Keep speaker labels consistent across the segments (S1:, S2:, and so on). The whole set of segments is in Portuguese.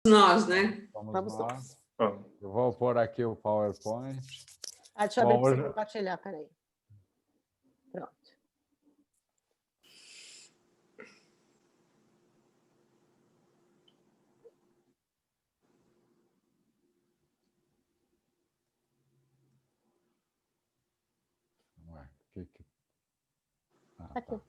S1: nós, né?
S2: Vamos nós.
S3: Vamos.
S2: Eu vou pôr aqui o PowerPoint.
S4: Deixa eu abrir para você compartilhar, peraí. Pronto.
S2: Ué,
S4: Aqui.
S2: tá.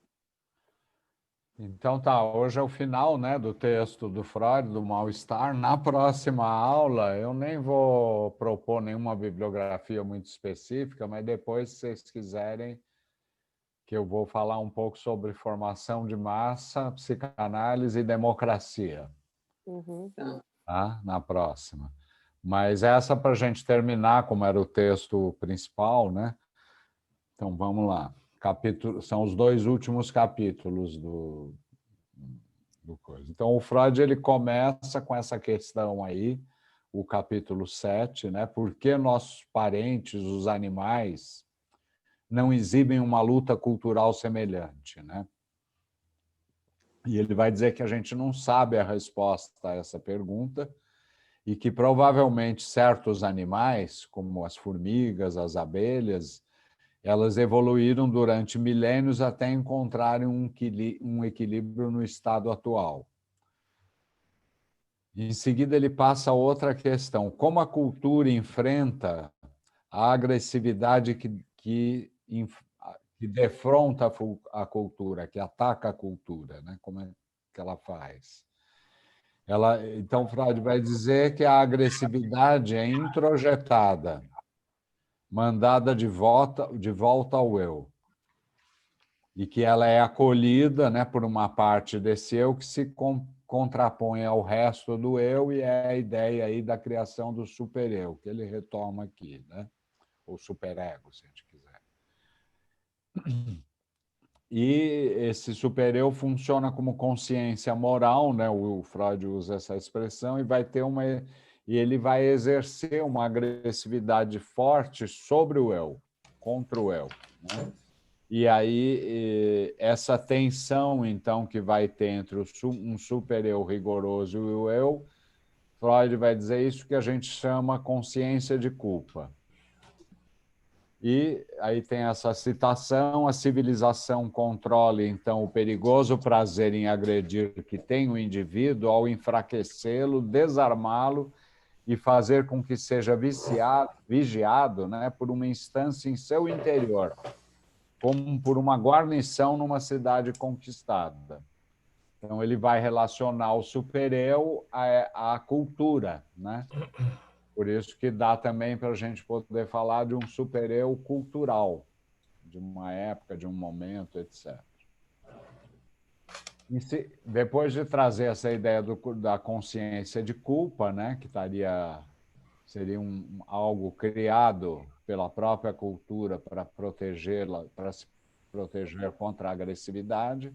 S2: Então tá, hoje é o final, né, do texto do Freud, do mal-estar. Na próxima aula eu nem vou propor nenhuma bibliografia muito específica, mas depois, se vocês quiserem, que eu vou falar um pouco sobre formação de massa, psicanálise e democracia. Tá? Na próxima. Mas essa para a gente terminar, como era o texto principal, né? Então vamos lá. São os 2 últimos capítulos do coisa. Então o Freud ele começa com essa questão aí, o capítulo 7, né? Por que nossos parentes, os animais, não exibem uma luta cultural semelhante, né? E ele vai dizer que a gente não sabe a resposta a essa pergunta e que provavelmente certos animais, como as formigas, as abelhas, elas evoluíram durante milênios até encontrarem um equilíbrio no estado atual. Em seguida, ele passa a outra questão. Como a cultura enfrenta a agressividade que defronta a cultura, que ataca a cultura, né? Como é que ela faz? Então, Freud vai dizer que a agressividade é introjetada, mandada de volta ao eu, e que ela é acolhida, né, por uma parte desse eu que se contrapõe ao resto do eu, e é a ideia aí da criação do supereu, que ele retoma aqui, né? Ou superego, se a gente quiser. E esse supereu funciona como consciência moral, né? O Freud usa essa expressão, e ele vai exercer uma agressividade forte sobre o eu, contra o eu, né? E aí essa tensão então que vai ter entre um supereu rigoroso e o eu, Freud vai dizer isso que a gente chama consciência de culpa. E aí tem essa citação: a civilização controla, então, o perigoso prazer em agredir que tem o indivíduo ao enfraquecê-lo, desarmá-lo e fazer com que seja vigiado, né, por uma instância em seu interior, como por uma guarnição numa cidade conquistada. Então, ele vai relacionar o supereu à cultura, né? Por isso que dá também para a gente poder falar de um supereu cultural, de uma época, de um momento, etc. Depois de trazer essa ideia da consciência de culpa, né, que seria algo criado pela própria cultura para protegê-la, para se proteger contra a agressividade,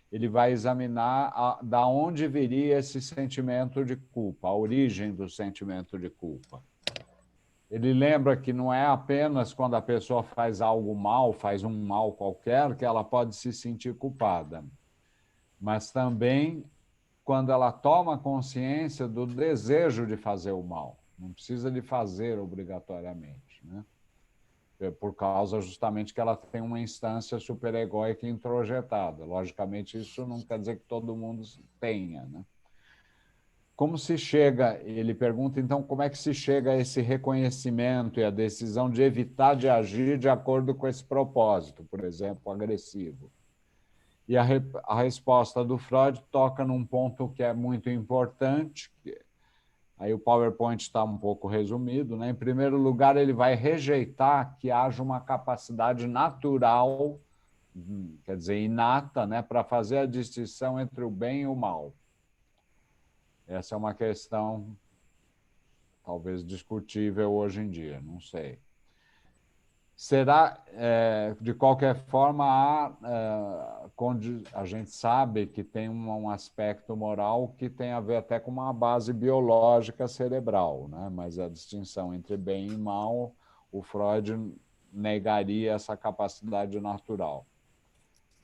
S2: ele vai examinar da onde viria esse sentimento de culpa, a origem do sentimento de culpa. Ele lembra que não é apenas quando a pessoa faz algo mal, faz um mal qualquer, que ela pode se sentir culpada, mas também quando ela toma consciência do desejo de fazer o mal. Não precisa de fazer obrigatoriamente, né? Por causa justamente que ela tem uma instância superegóica introjetada. Logicamente, isso não quer dizer que todo mundo tenha, né? Como se chega, ele pergunta, então, como é que se chega a esse reconhecimento e a decisão de evitar de agir de acordo com esse propósito, por exemplo, agressivo? E a resposta do Freud toca num ponto que é muito importante, aí o PowerPoint está um pouco resumido, né? Em primeiro lugar, ele vai rejeitar que haja uma capacidade natural, quer dizer, inata, né, para fazer a distinção entre o bem e o mal. Essa é uma questão talvez discutível hoje em dia, não sei. De qualquer forma, a gente sabe que tem um aspecto moral que tem a ver até com uma base biológica cerebral, né? Mas a distinção entre bem e mal, o Freud negaria essa capacidade natural.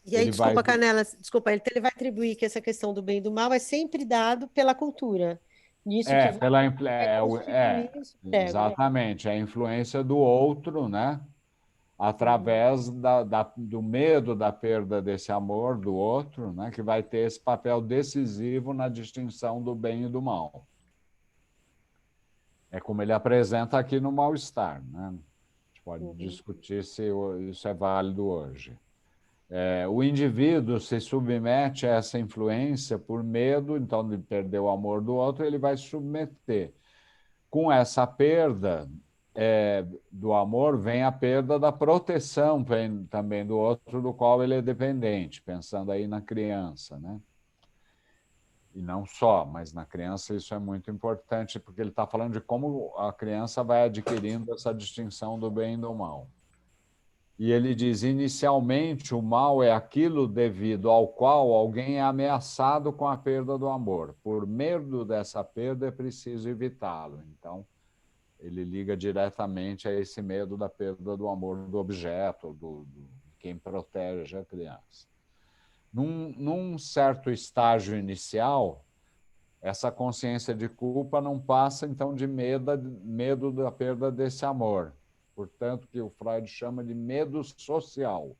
S4: E aí, Canela, desculpa, ele vai atribuir que essa questão do bem e do mal é sempre dado pela cultura. Isso que vai constituir esse ego.
S2: Exatamente, é a influência do outro, né? Através do medo da perda desse amor do outro, né? Que vai ter esse papel decisivo na distinção do bem e do mal. É como ele apresenta aqui no Mal-Estar, né? A gente pode discutir se isso é válido hoje. O indivíduo se submete a essa influência por medo, então, de perder o amor do outro, ele vai se submeter. Com essa perda do amor, vem a perda da proteção também do outro, do qual ele é dependente, pensando aí na criança, né? E não só, mas na criança isso é muito importante, porque ele está falando de como a criança vai adquirindo essa distinção do bem e do mal. E ele diz, inicialmente, o mal é aquilo devido ao qual alguém é ameaçado com a perda do amor. Por medo dessa perda, é preciso evitá-lo. Então, ele liga diretamente a esse medo da perda do amor do objeto, de quem protege a criança. Num certo estágio inicial, essa consciência de culpa não passa, então, de medo da perda desse amor. Portanto, que o Freud chama de medo social,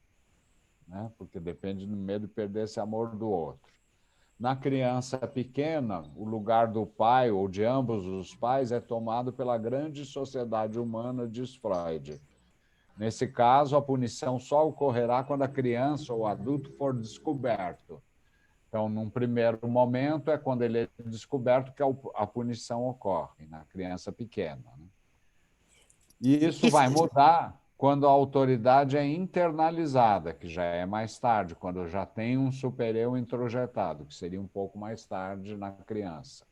S2: né? Porque depende do medo de perder esse amor do outro. Na criança pequena, o lugar do pai ou de ambos os pais é tomado pela grande sociedade humana, diz Freud. Nesse caso, a punição só ocorrerá quando a criança ou o adulto for descoberto. Então, num primeiro momento, é quando ele é descoberto que a punição ocorre, na criança pequena, né? E isso vai mudar quando a autoridade é internalizada, que já é mais tarde, quando já tem um supereu introjetado, que seria um pouco mais tarde na criança.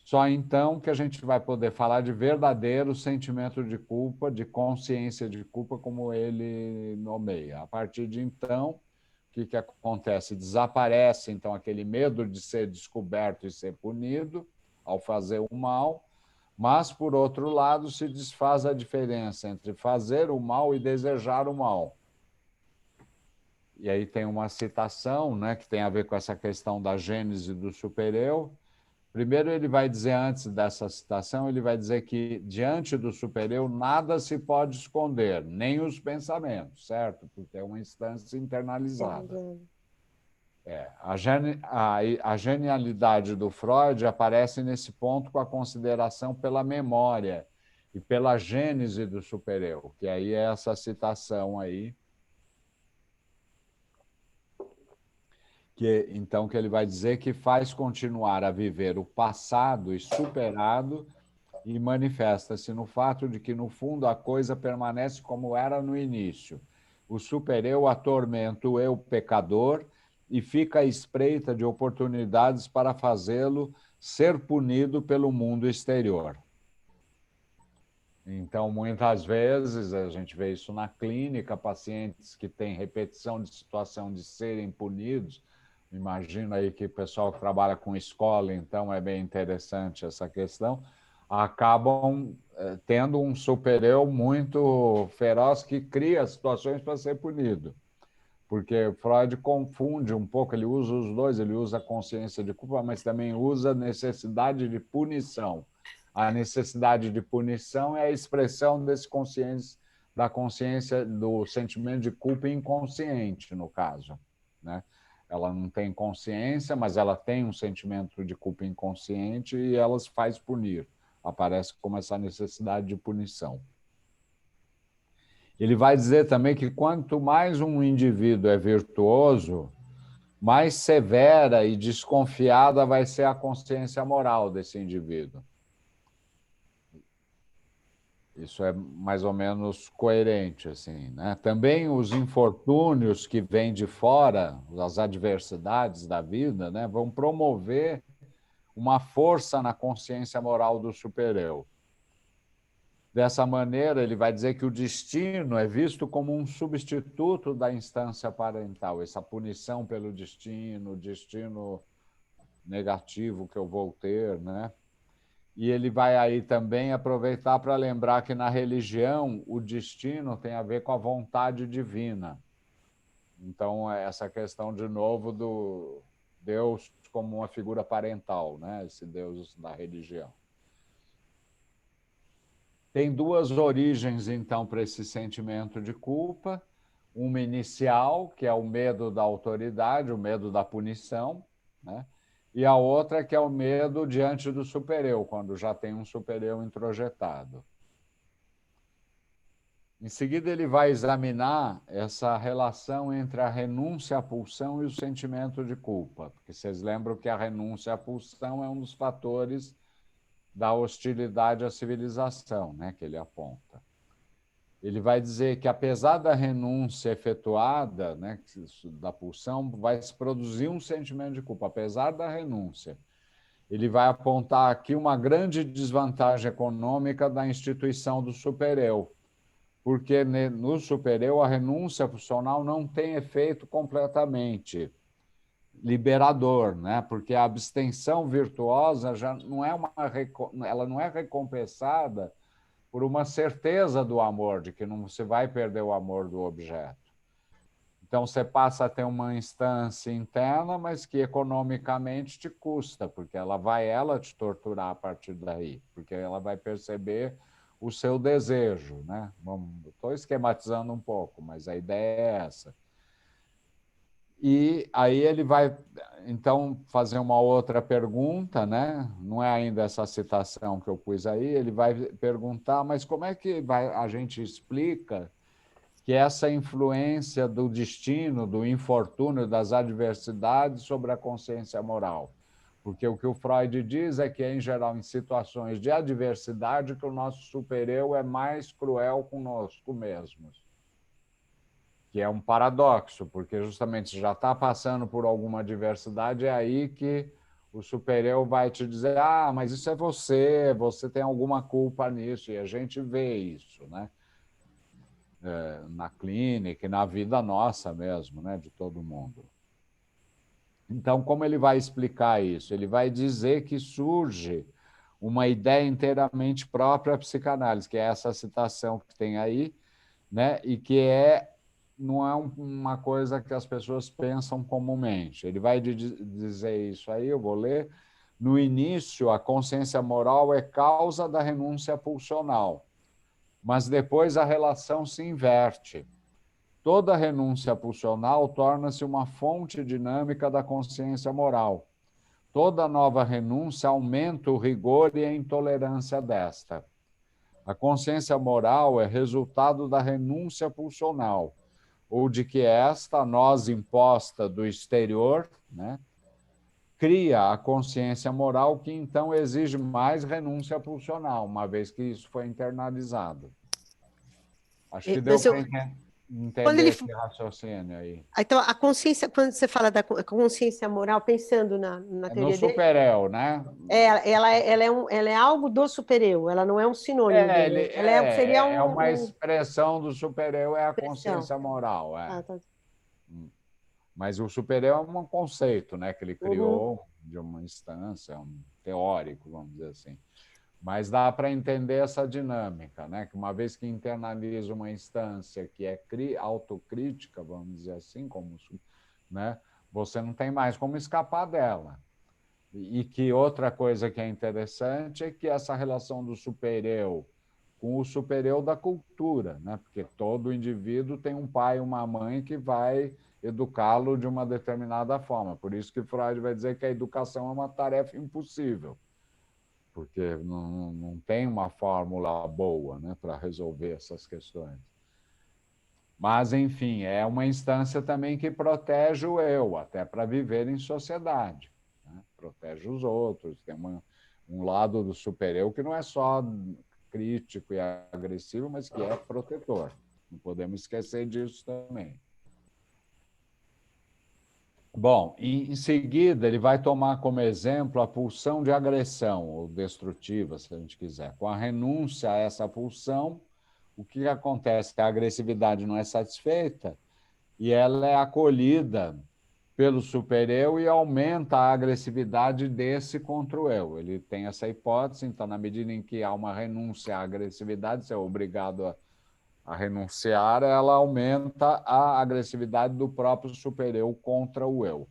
S2: Só então que a gente vai poder falar de verdadeiro sentimento de culpa, de consciência de culpa, como ele nomeia. A partir de então, o que acontece? Desaparece, então, aquele medo de ser descoberto e ser punido ao fazer o mal, mas, por outro lado, se desfaz a diferença entre fazer o mal e desejar o mal. E aí tem uma citação, né, que tem a ver com essa questão da gênese do supereu. Primeiro, ele vai dizer, antes dessa citação, ele vai dizer que, diante do supereu, nada se pode esconder, nem os pensamentos, certo? Porque é uma instância internalizada. A genialidade do Freud aparece nesse ponto com a consideração pela memória e pela gênese do supereu, que aí é essa citação aí, que ele vai dizer que faz continuar a viver o passado e superado e manifesta-se no fato de que, no fundo, a coisa permanece como era no início. O supereu atormenta o eu pecador e fica à espreita de oportunidades para fazê-lo ser punido pelo mundo exterior. Então, muitas vezes, a gente vê isso na clínica, pacientes que têm repetição de situação de serem punidos. Imagina aí que o pessoal que trabalha com escola, então é bem interessante essa questão, acabam tendo um supereu muito feroz que cria situações para ser punido. Porque Freud confunde um pouco, ele usa os dois, ele usa a consciência de culpa, mas também usa a necessidade de punição. A necessidade de punição é a expressão da consciência, do sentimento de culpa inconsciente, no caso, né? Ela não tem consciência, mas ela tem um sentimento de culpa inconsciente e ela se faz punir. Aparece como essa necessidade de punição. Ele vai dizer também que quanto mais um indivíduo é virtuoso, mais severa e desconfiada vai ser a consciência moral desse indivíduo. Isso é mais ou menos coerente, assim, né? Também os infortúnios que vêm de fora, as adversidades da vida, né, vão promover uma força na consciência moral do supereu. Dessa maneira, ele vai dizer que o destino é visto como um substituto da instância parental, essa punição pelo destino, o destino negativo que eu vou ter, né? E ele vai aí também aproveitar para lembrar que na religião o destino tem a ver com a vontade divina. Então, essa questão, de novo, do Deus como uma figura parental, né? Esse Deus da religião. Tem duas origens, então, para esse sentimento de culpa. Uma inicial, que é o medo da autoridade, o medo da punição, né? E a outra, que é o medo diante do supereu, quando já tem um supereu introjetado. Em seguida, ele vai examinar essa relação entre a renúncia à pulsão e o sentimento de culpa, porque vocês lembram que a renúncia à pulsão é um dos fatores da hostilidade à civilização, né, que ele aponta. Ele vai dizer que, apesar da renúncia efetuada, né, da pulsão, vai se produzir um sentimento de culpa, apesar da renúncia. Ele vai apontar aqui uma grande desvantagem econômica da instituição do supereu, porque no supereu a renúncia funcional não tem efeito completamente liberador, né? Porque a abstenção virtuosa já não é ela não é recompensada por uma certeza do amor, de que não se vai perder o amor do objeto. Então, você passa a ter uma instância interna, mas que economicamente te custa, porque ela te torturar a partir daí, porque ela vai perceber o seu desejo, né? Estou esquematizando um pouco, mas a ideia é essa. E aí ele vai, então, fazer uma outra pergunta, né? Não é ainda essa citação que eu pus aí, ele vai perguntar, mas como é que a gente explica que essa influência do destino, do infortúnio, das adversidades sobre a consciência moral? Porque o que o Freud diz é que, em geral, em situações de adversidade, que o nosso supereu é mais cruel conosco mesmos. Que é um paradoxo, porque justamente se já está passando por alguma adversidade, é aí que o supereu vai te dizer: ah, mas isso é você tem alguma culpa nisso, e a gente vê isso, né? Na clínica e na vida nossa mesmo, né? De todo mundo. Então, como ele vai explicar isso? Ele vai dizer que surge uma ideia inteiramente própria à psicanálise, que é essa citação que tem aí, né? E que não é uma coisa que as pessoas pensam comumente. Ele vai dizer isso aí, eu vou ler. No início, a consciência moral é causa da renúncia pulsional, mas depois a relação se inverte. Toda renúncia pulsional torna-se uma fonte dinâmica da consciência moral. Toda nova renúncia aumenta o rigor e a intolerância desta. A consciência moral é resultado da renúncia pulsional, ou de que esta, nós imposta do exterior, né, cria a consciência moral, que então exige mais renúncia pulsional, uma vez que isso foi internalizado. Acho que deu para entender esse raciocínio aí.
S4: Então, a consciência, quando você fala da consciência moral, pensando na teoria
S2: no supereu, né?
S4: Ela é algo do supereu, ela não é um sinônimo dele. Seria
S2: é uma expressão do supereu, é a consciência moral.
S4: Ah, tá.
S2: Mas o supereu é um conceito, né, que ele criou de uma instância, um teórico, vamos dizer assim. Mas dá para entender essa dinâmica, né? Que uma vez que internaliza uma instância que é autocrítica, vamos dizer assim, né? Você não tem mais como escapar dela. E que outra coisa que é interessante é que essa relação do supereu com o supereu da cultura, né? Porque todo indivíduo tem um pai e uma mãe que vai educá-lo de uma determinada forma. Por isso que Freud vai dizer que a educação é uma tarefa impossível, porque não tem uma fórmula boa, né, para resolver essas questões. Mas, enfim, é uma instância também que protege o eu, até para viver em sociedade, né? Protege os outros. Tem um lado do supereu que não é só crítico e agressivo, mas que é protetor. Não podemos esquecer disso também. Bom, em seguida, ele vai tomar como exemplo a pulsão de agressão, ou destrutiva, se a gente quiser. Com a renúncia a essa pulsão, o que acontece? A agressividade não é satisfeita e ela é acolhida pelo supereu e aumenta a agressividade desse contra o eu. Ele tem essa hipótese, então, na medida em que há uma renúncia à agressividade, você é obrigado a renunciar, ela aumenta a agressividade do próprio supereu contra o eu.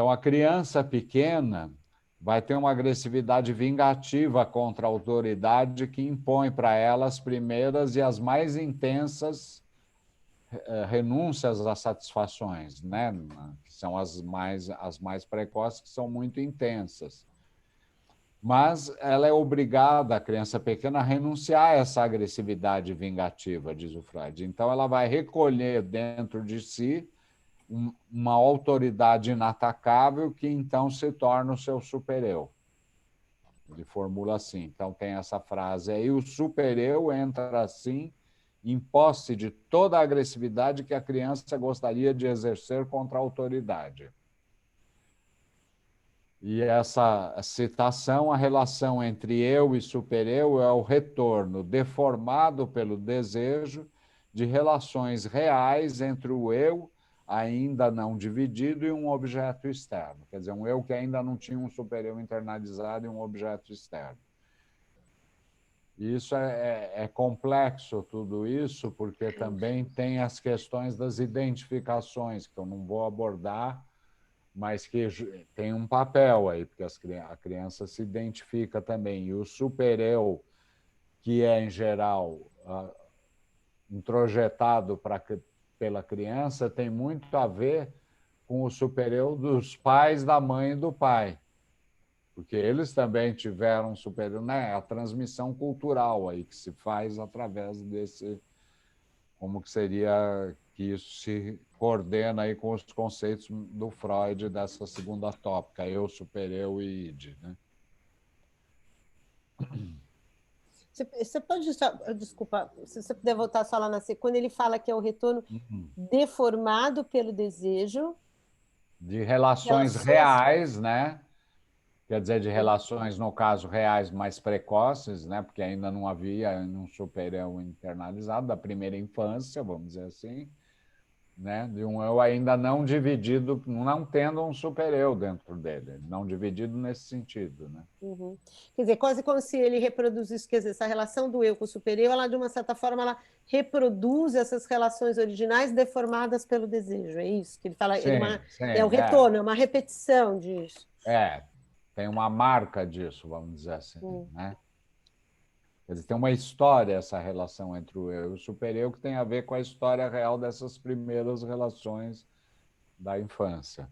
S2: Então, a criança pequena vai ter uma agressividade vingativa contra a autoridade que impõe para ela as primeiras e as mais intensas renúncias às satisfações, né? Que são as mais precoces, que são muito intensas. Mas ela é obrigada, a criança pequena, a renunciar a essa agressividade vingativa, diz o Freud. Então, ela vai recolher dentro de si uma autoridade inatacável que, então, se torna o seu super-eu. Ele formula assim. Então, tem essa frase aí, o super-eu entra, assim, em posse de toda a agressividade que a criança gostaria de exercer contra a autoridade. E essa citação, a relação entre eu e super-eu é o retorno deformado pelo desejo de relações reais entre o eu ainda não dividido e um objeto externo. Quer dizer, um eu que ainda não tinha um super-eu internalizado e um objeto externo. Isso é complexo, tudo isso, porque também tem as questões das identificações, que eu não vou abordar, mas que tem um papel aí, porque a criança se identifica também. E o super-eu, que é, em geral, introjetado pela criança, tem muito a ver com o super-eu dos pais, da mãe e do pai. Porque eles também tiveram super-eu, né? A transmissão cultural aí que se faz através desse, como que seria que isso se coordena aí com os conceitos do Freud dessa segunda tópica, eu, super-eu e id, né?
S4: Você pode só, desculpa, se você puder voltar só lá na sequência, quando ele fala que é o retorno deformado pelo desejo
S2: de relações reais, né? Quer dizer, de relações, no caso, reais mais precoces, né? Porque ainda não havia um super-eu internalizado da primeira infância, vamos dizer assim, né? De um eu ainda não dividido, não tendo um super-eu dentro dele, não dividido nesse sentido, né?
S4: Uhum. Quer dizer, quase como se ele reproduzisse, quer dizer, essa relação do eu com o super-eu, ela, de uma certa forma, ela reproduz essas relações originais deformadas pelo desejo, é isso? Que ele fala,
S2: Sim, sim,
S4: é o retorno, é uma repetição disso.
S2: tem uma marca disso, vamos dizer assim, né? Quer dizer, tem uma história essa relação entre o eu e o super-eu que tem a ver com a história real dessas primeiras relações da infância.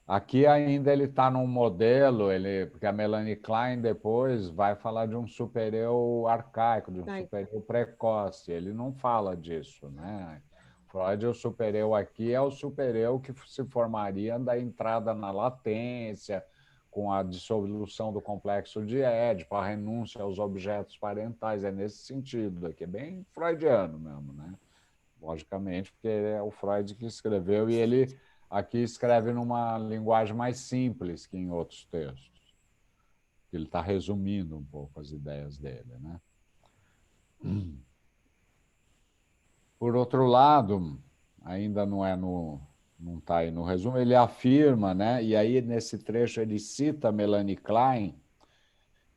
S2: Aqui ainda ele está num modelo, porque a Melanie Klein depois vai falar de um super-eu arcaico, de um super-eu precoce. Ele não fala disso, né? Freud, o super-eu aqui é o super-eu que se formaria da entrada na latência, com a dissolução do complexo de Édipo, a renúncia aos objetos parentais. É nesse sentido aqui, é bem freudiano mesmo, né? Logicamente, porque é o Freud que escreveu e ele aqui escreve numa linguagem mais simples que em outros textos. Ele está resumindo um pouco as ideias dele, né? Por outro lado, ainda não está aí no resumo, ele afirma, né? E aí nesse trecho ele cita Melanie Klein,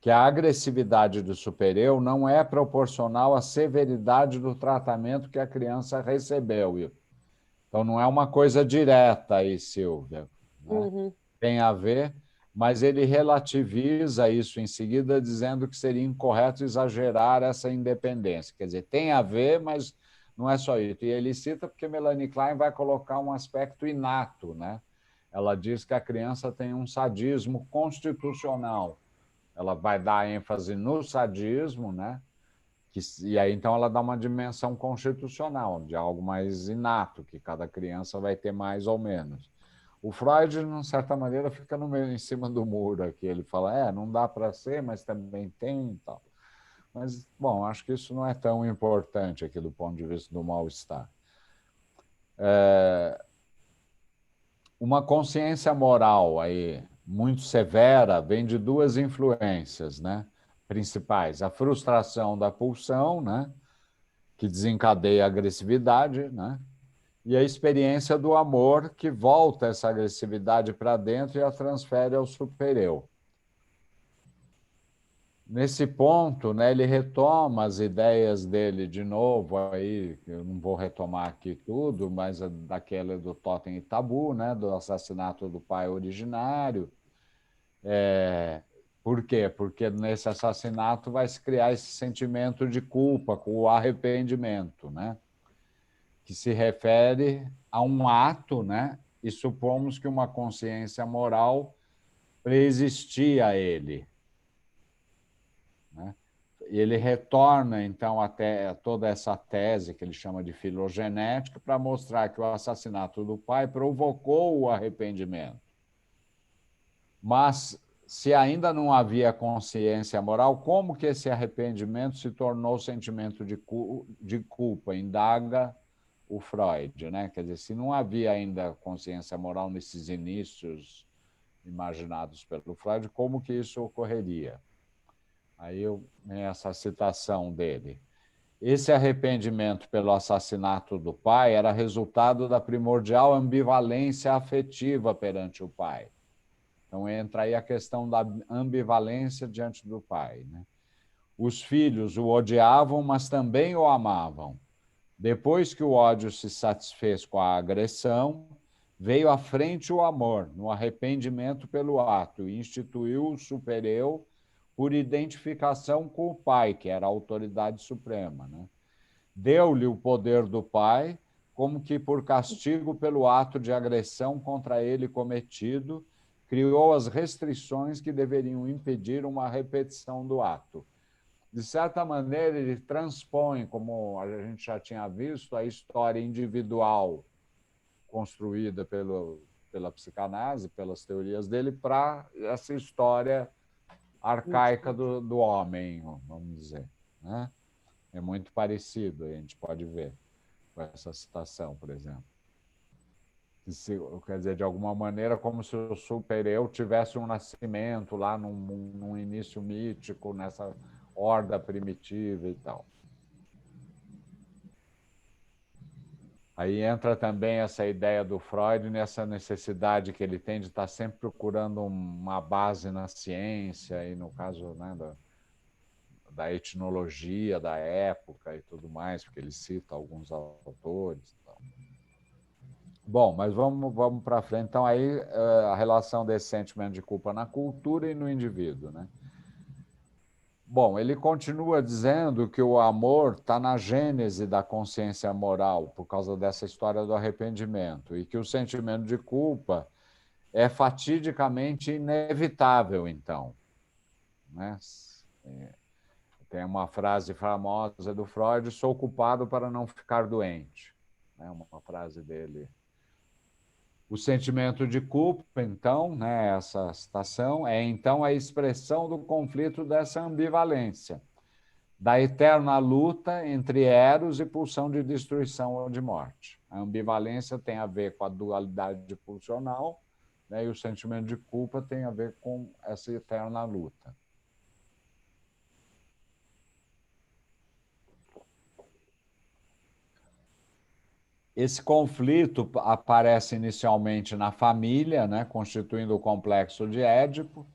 S2: que a agressividade do super-eu não é proporcional à severidade do tratamento que a criança recebeu. Então, não é uma coisa direta aí, Silvia, né? Tem a ver, mas ele relativiza isso em seguida, dizendo que seria incorreto exagerar essa independência. Quer dizer, tem a ver, mas não é só isso. E ele cita porque Melanie Klein vai colocar um aspecto inato, né? Ela diz que a criança tem um sadismo constitucional. Ela vai dar ênfase no sadismo, né? E aí, então, ela dá uma dimensão constitucional, de algo mais inato, que cada criança vai ter mais ou menos. O Freud, de certa maneira, fica no meio, em cima do muro aqui. Ele fala, não dá para ser, mas também tem e tal. Mas, bom, acho que isso não é tão importante aqui do ponto de vista do mal-estar. Uma consciência moral aí muito severa vem de duas influências, né? Principais. A frustração da pulsão, né? Que desencadeia a agressividade, né? E a experiência do amor, que volta essa agressividade para dentro e a transfere ao super-eu. Nesse ponto, né, ele retoma as ideias dele de novo, aí eu não vou retomar aqui tudo, mas daquela do totem e tabu, né, do assassinato do pai originário. Por quê? Porque nesse assassinato vai se criar esse sentimento de culpa, com o arrependimento, né, que se refere a um ato, né, e supomos que uma consciência moral preexistia a ele, né? E ele retorna, então, até toda essa tese que ele chama de filogenética para mostrar que o assassinato do pai provocou o arrependimento. Mas, se ainda não havia consciência moral, como que esse arrependimento se tornou sentimento de culpa? Indaga o Freud, né? Quer dizer, se não havia ainda consciência moral nesses inícios imaginados pelo Freud, como que isso ocorreria? Aí essa citação dele. Esse arrependimento pelo assassinato do pai era resultado da primordial ambivalência afetiva perante o pai. Então entra aí a questão da ambivalência diante do pai, né? Os filhos o odiavam, mas também o amavam. Depois que o ódio se satisfez com a agressão, veio à frente o amor, no arrependimento pelo ato, e instituiu o supereu por identificação com o pai, que era a autoridade suprema, né? Deu-lhe o poder do pai, como que por castigo pelo ato de agressão contra ele cometido, criou as restrições que deveriam impedir uma repetição do ato. De certa maneira, ele transpõe, como a gente já tinha visto, a história individual construída pela psicanálise, pelas teorias dele, para essa história arcaica do homem, vamos dizer, né? É muito parecido, a gente pode ver com essa citação, por exemplo. Quer dizer, de alguma maneira, como se o super-eu tivesse um nascimento lá num início mítico, nessa horda primitiva e tal. Aí entra também essa ideia do Freud nessa necessidade que ele tem de estar sempre procurando uma base na ciência, e no caso, né, da etnologia da época e tudo mais, porque ele cita alguns autores. Bom, mas vamos para frente. Então, aí a relação desse sentimento de culpa na cultura e no indivíduo, né? Bom, ele continua dizendo que o amor está na gênese da consciência moral, por causa dessa história do arrependimento, e que o sentimento de culpa é fatidicamente inevitável, então, né? Tem uma frase famosa do Freud: sou culpado para não ficar doente. É uma frase dele. O sentimento de culpa, então, né, essa citação, é então a expressão do conflito dessa ambivalência, da eterna luta entre eros e pulsão de destruição ou de morte. A ambivalência tem a ver com a dualidade pulsional, né, e o sentimento de culpa tem a ver com essa eterna luta. Esse conflito aparece inicialmente na família, né, constituindo o complexo de Édipo,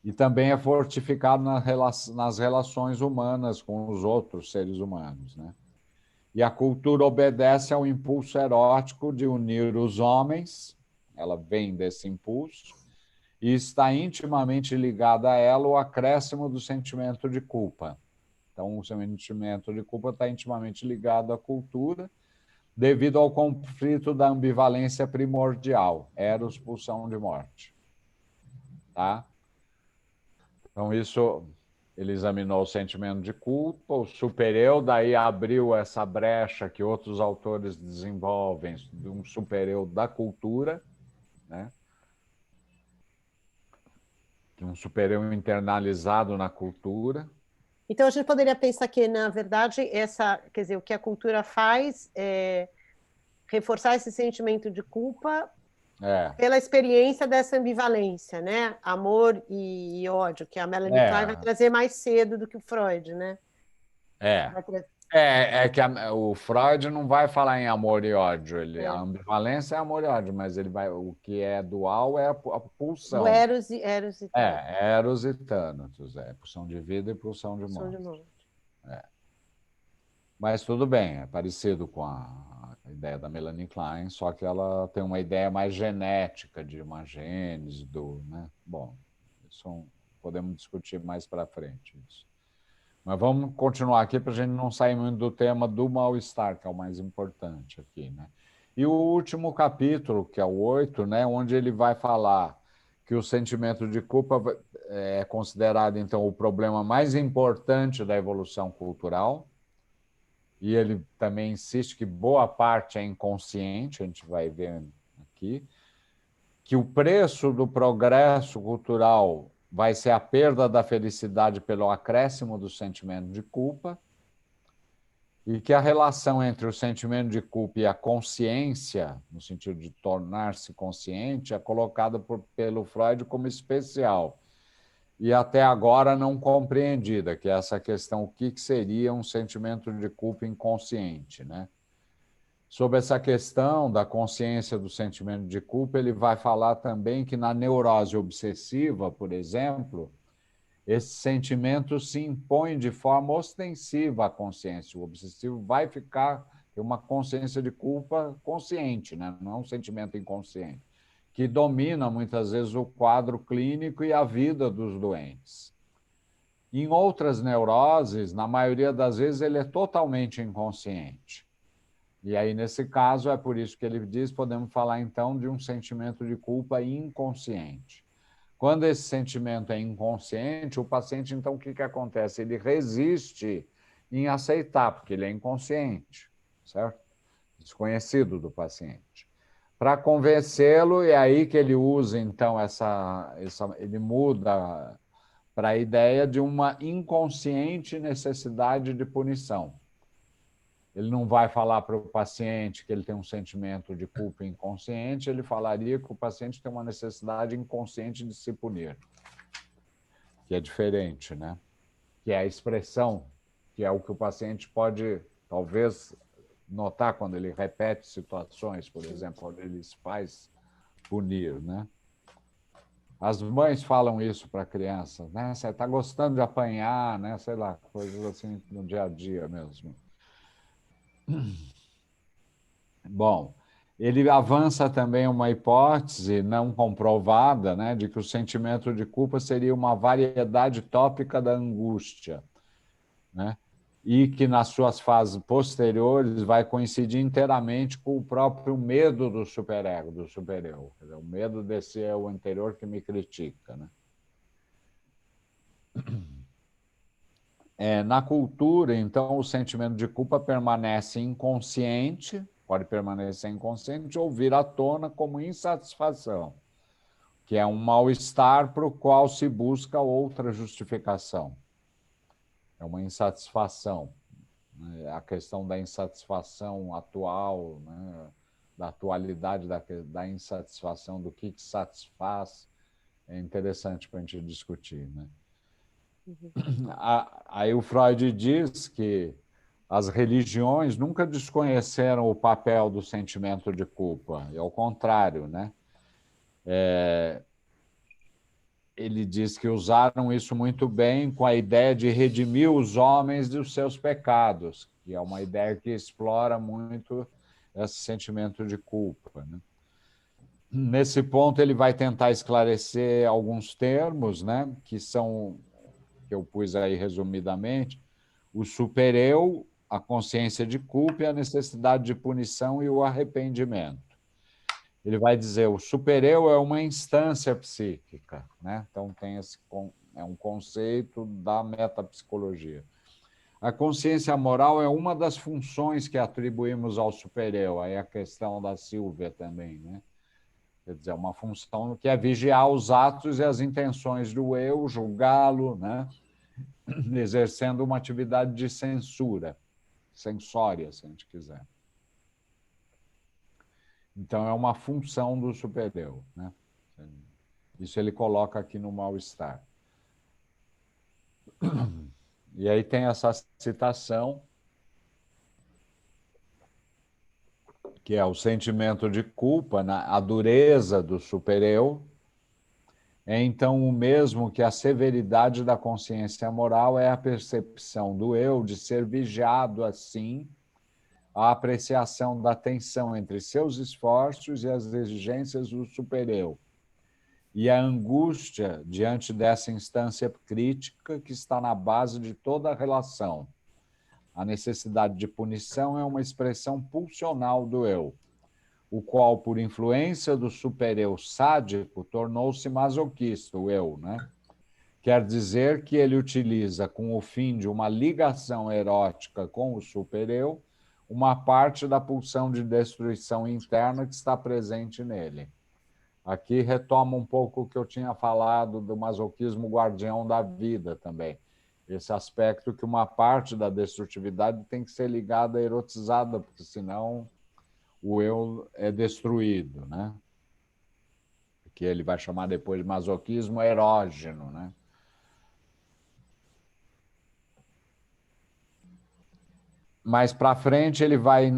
S2: e também é fortificado nas relações humanas com os outros seres humanos, né? E a cultura obedece ao impulso erótico de unir os homens, ela vem desse impulso, e está intimamente ligada a ela o acréscimo do sentimento de culpa. Então, o sentimento de culpa está intimamente ligado à cultura, devido ao conflito da ambivalência primordial, eros, pulsão de morte. Tá? Então, isso, ele examinou o sentimento de culpa, o supereu, daí abriu essa brecha que outros autores desenvolvem, de um supereu da cultura, né? De um supereu internalizado na cultura.
S4: Então, a gente poderia pensar que, na verdade, quer dizer, o que a cultura faz é reforçar esse sentimento de culpa pela experiência dessa ambivalência, né? Amor e ódio, que a Melanie Klein vai trazer mais cedo do que o Freud, né?
S2: É. É que o Freud não vai falar em amor e ódio. A ambivalência é amor e ódio, mas o que é dual é a
S4: O
S2: pulsão.
S4: Eros e Thanatos.
S2: Eros e Thanatos, pulsão de vida e pulsão de
S4: Pulsão de
S2: morte.
S4: morte.
S2: Mas tudo bem, é parecido com a ideia da Melanie Klein, só que ela tem uma ideia mais genética de uma gênese né? Bom, isso podemos discutir mais para frente isso. Mas vamos continuar aqui para a gente não sair muito do tema do mal-estar, que é o mais importante aqui, né? E o último capítulo, que é o 8, né, onde ele vai falar que o sentimento de culpa é considerado, então, o problema mais importante da evolução cultural. E ele também insiste que boa parte é inconsciente, a gente vai ver aqui, que o preço do progresso cultural vai ser a perda da felicidade pelo acréscimo do sentimento de culpa, e que a relação entre o sentimento de culpa e a consciência, no sentido de tornar-se consciente, é colocada pelo Freud como especial e até agora não compreendida, que é essa questão, o que seria um sentimento de culpa inconsciente, né? Sobre essa questão da consciência do sentimento de culpa, ele vai falar também que na neurose obsessiva, por exemplo, esse sentimento se impõe de forma ostensiva à consciência. O obsessivo vai ficar ter uma consciência de culpa consciente, né? Não um sentimento inconsciente, que domina muitas vezes o quadro clínico e a vida dos doentes. Em outras neuroses, na maioria das vezes, ele é totalmente inconsciente. E aí, nesse caso, é por isso que ele diz, podemos falar, então, de um sentimento de culpa inconsciente. Quando esse sentimento é inconsciente, o paciente, então, o que acontece? Ele resiste em aceitar, porque ele é inconsciente, certo? Desconhecido do paciente. Para convencê-lo, é aí que ele usa, então, ele muda para a ideia de uma inconsciente necessidade de punição. Ele não vai falar para o paciente que ele tem um sentimento de culpa inconsciente, ele falaria que o paciente tem uma necessidade inconsciente de se punir, que é diferente, né? Que é a expressão, que é o que o paciente pode, talvez, notar quando ele repete situações, por exemplo, quando ele se faz punir, né? As mães falam isso para a criança, né? Você está gostando de apanhar, né? Sei lá, coisas assim no dia a dia mesmo. Bom, ele avança também uma hipótese não comprovada, né, de que o sentimento de culpa seria uma variedade tópica da angústia, né, e que nas suas fases posteriores vai coincidir inteiramente com o próprio medo do superego, do supereu, quer dizer, o medo desse eu anterior que me critica, né? Na cultura, então, o sentimento de culpa permanece inconsciente, pode permanecer inconsciente ou vir à tona como insatisfação, que é um mal-estar para o qual se busca outra justificação. É uma insatisfação, né? A questão da insatisfação atual, né? Da atualidade da insatisfação, do que satisfaz, é interessante para a gente discutir, né? Aí o Freud diz que as religiões nunca desconheceram o papel do sentimento de culpa, e ao contrário, né? Ele diz que usaram isso muito bem com a ideia de redimir os homens dos seus pecados, que é uma ideia que explora muito esse sentimento de culpa, né? Nesse ponto, ele vai tentar esclarecer alguns termos, né, que eu pus aí resumidamente: o supereu, a consciência de culpa e a necessidade de punição e o arrependimento. Ele vai dizer o supereu é uma instância psíquica, né? Então é um conceito da metapsicologia. A consciência moral é uma das funções que atribuímos ao supereu. Aí a questão da Silvia também, né? Quer dizer, uma função que é vigiar os atos e as intenções do eu, julgá-lo, né? Exercendo uma atividade de censura, censória, se a gente quiser. Então, é uma função do supereu, né? Isso ele coloca aqui no mal-estar. E aí tem essa citação que é o sentimento de culpa, a dureza do supereu, é então o mesmo que a severidade da consciência moral é a percepção do eu de ser vigiado assim, a apreciação da tensão entre seus esforços e as exigências do supereu, e a angústia diante dessa instância crítica que está na base de toda a relação. A necessidade de punição é uma expressão pulsional do eu, o qual, por influência do supereu sádico, tornou-se masoquista, o eu, né? Quer dizer que ele utiliza, com o fim de uma ligação erótica com o supereu, uma parte da pulsão de destruição interna que está presente nele. Aqui retoma um pouco o que eu tinha falado do masoquismo guardião da vida também. Esse aspecto que uma parte da destrutividade tem que ser ligada, erotizada, porque senão o eu é destruído, né? Que ele vai chamar depois de masoquismo erógeno, né? Mais para frente ele vai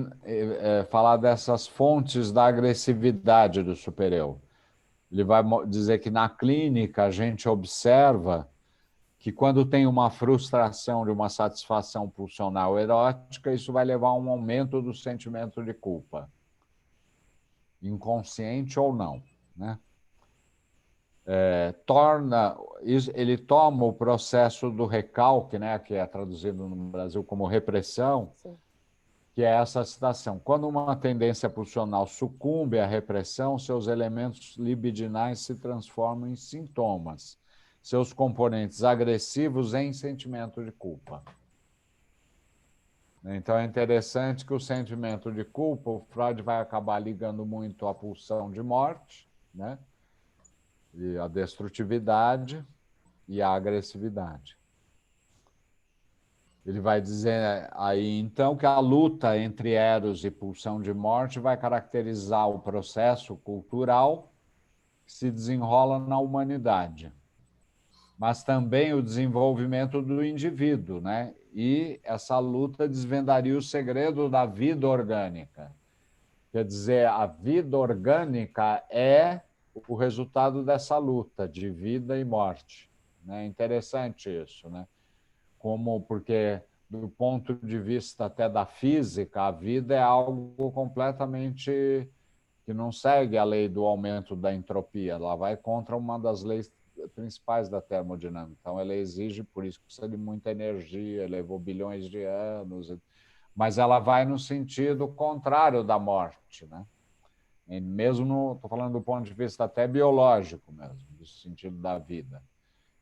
S2: falar dessas fontes da agressividade do supereu. Ele vai dizer que na clínica a gente observa que quando tem uma frustração de uma satisfação pulsional erótica, isso vai levar a um aumento do sentimento de culpa, inconsciente ou não, né? Ele toma o processo do recalque, né, que é traduzido no Brasil como repressão, sim, que é essa citação. Quando uma tendência pulsional sucumbe à repressão, seus elementos libidinais se transformam em sintomas, seus componentes agressivos em sentimento de culpa. Então é interessante que o sentimento de culpa, o Freud vai acabar ligando muito à pulsão de morte, né? E a destrutividade e a agressividade. Ele vai dizer aí, então, que a luta entre Eros e pulsão de morte vai caracterizar o processo cultural que se desenrola na humanidade, mas também o desenvolvimento do indivíduo, né? E essa luta desvendaria o segredo da vida orgânica. Quer dizer, a vida orgânica é o resultado dessa luta de vida e morte. É interessante isso, né? Porque, do ponto de vista até da física, a vida é algo completamente que não segue a lei do aumento da entropia. Ela vai contra uma das leis principais da termodinâmica. Então, ela exige, por isso que precisa de muita energia, levou bilhões de anos, mas ela vai no sentido contrário da morte, né? Mesmo, estou falando do ponto de vista até biológico mesmo, do sentido da vida.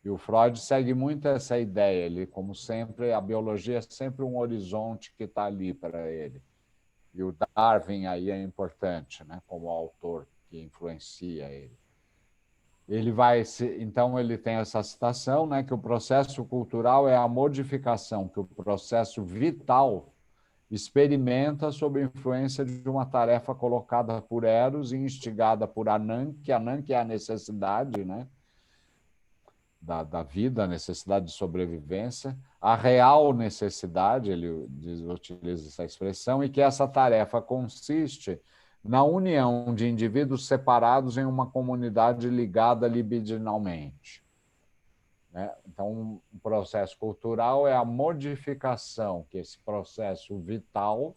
S2: E o Freud segue muito essa ideia. Ele, como sempre, a biologia é sempre um horizonte que está ali para ele. E o Darwin aí é importante, né, como autor que influencia ele. Então ele tem essa citação, né, que o processo cultural é a modificação que o processo vital experimenta sob a influência de uma tarefa colocada por Eros e instigada por Ananke. Ananke é a necessidade, né, da vida, a necessidade de sobrevivência, a real necessidade, ele utiliza essa expressão, e que essa tarefa consiste na união de indivíduos separados em uma comunidade ligada libidinalmente. Então, o processo cultural é a modificação que esse processo vital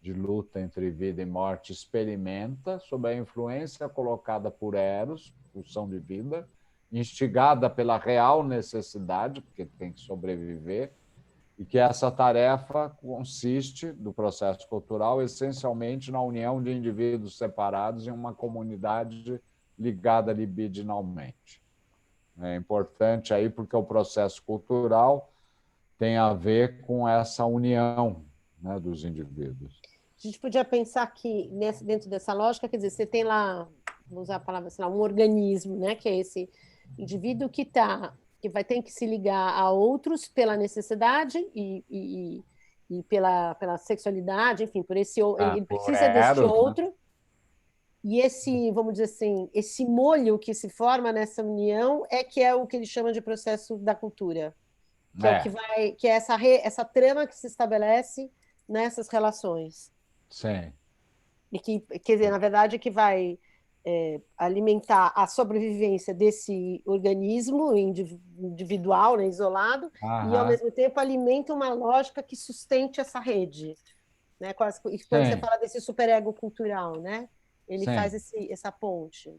S2: de luta entre vida e morte experimenta sob a influência colocada por Eros, pulsão de vida, instigada pela real necessidade, porque tem que sobreviver, e que essa tarefa consiste, do processo cultural, essencialmente na união de indivíduos separados em uma comunidade ligada libidinalmente. É importante aí porque o processo cultural tem a ver com essa união, né, dos indivíduos.
S4: A gente podia pensar que, dentro dessa lógica, quer dizer, você tem lá, vou usar a palavra, sei lá, um organismo, né, que é esse indivíduo que vai ter que se ligar a outros pela necessidade e pela sexualidade, enfim, por esse ele precisa desse outro. Né? E esse, vamos dizer assim, esse molho que se forma nessa união que é o que ele chama de processo da cultura, que é o que é essa trama que se estabelece nessas relações.
S2: Sim.
S4: E que, quer dizer, na verdade, que vai alimentar a sobrevivência desse organismo individual, né, isolado, e, ao
S2: Aham.
S4: mesmo tempo, alimenta uma lógica que sustente essa rede. Né? Quando você
S2: Sim,
S4: fala desse superego cultural, né? Ele faz
S2: sim,
S4: essa ponte.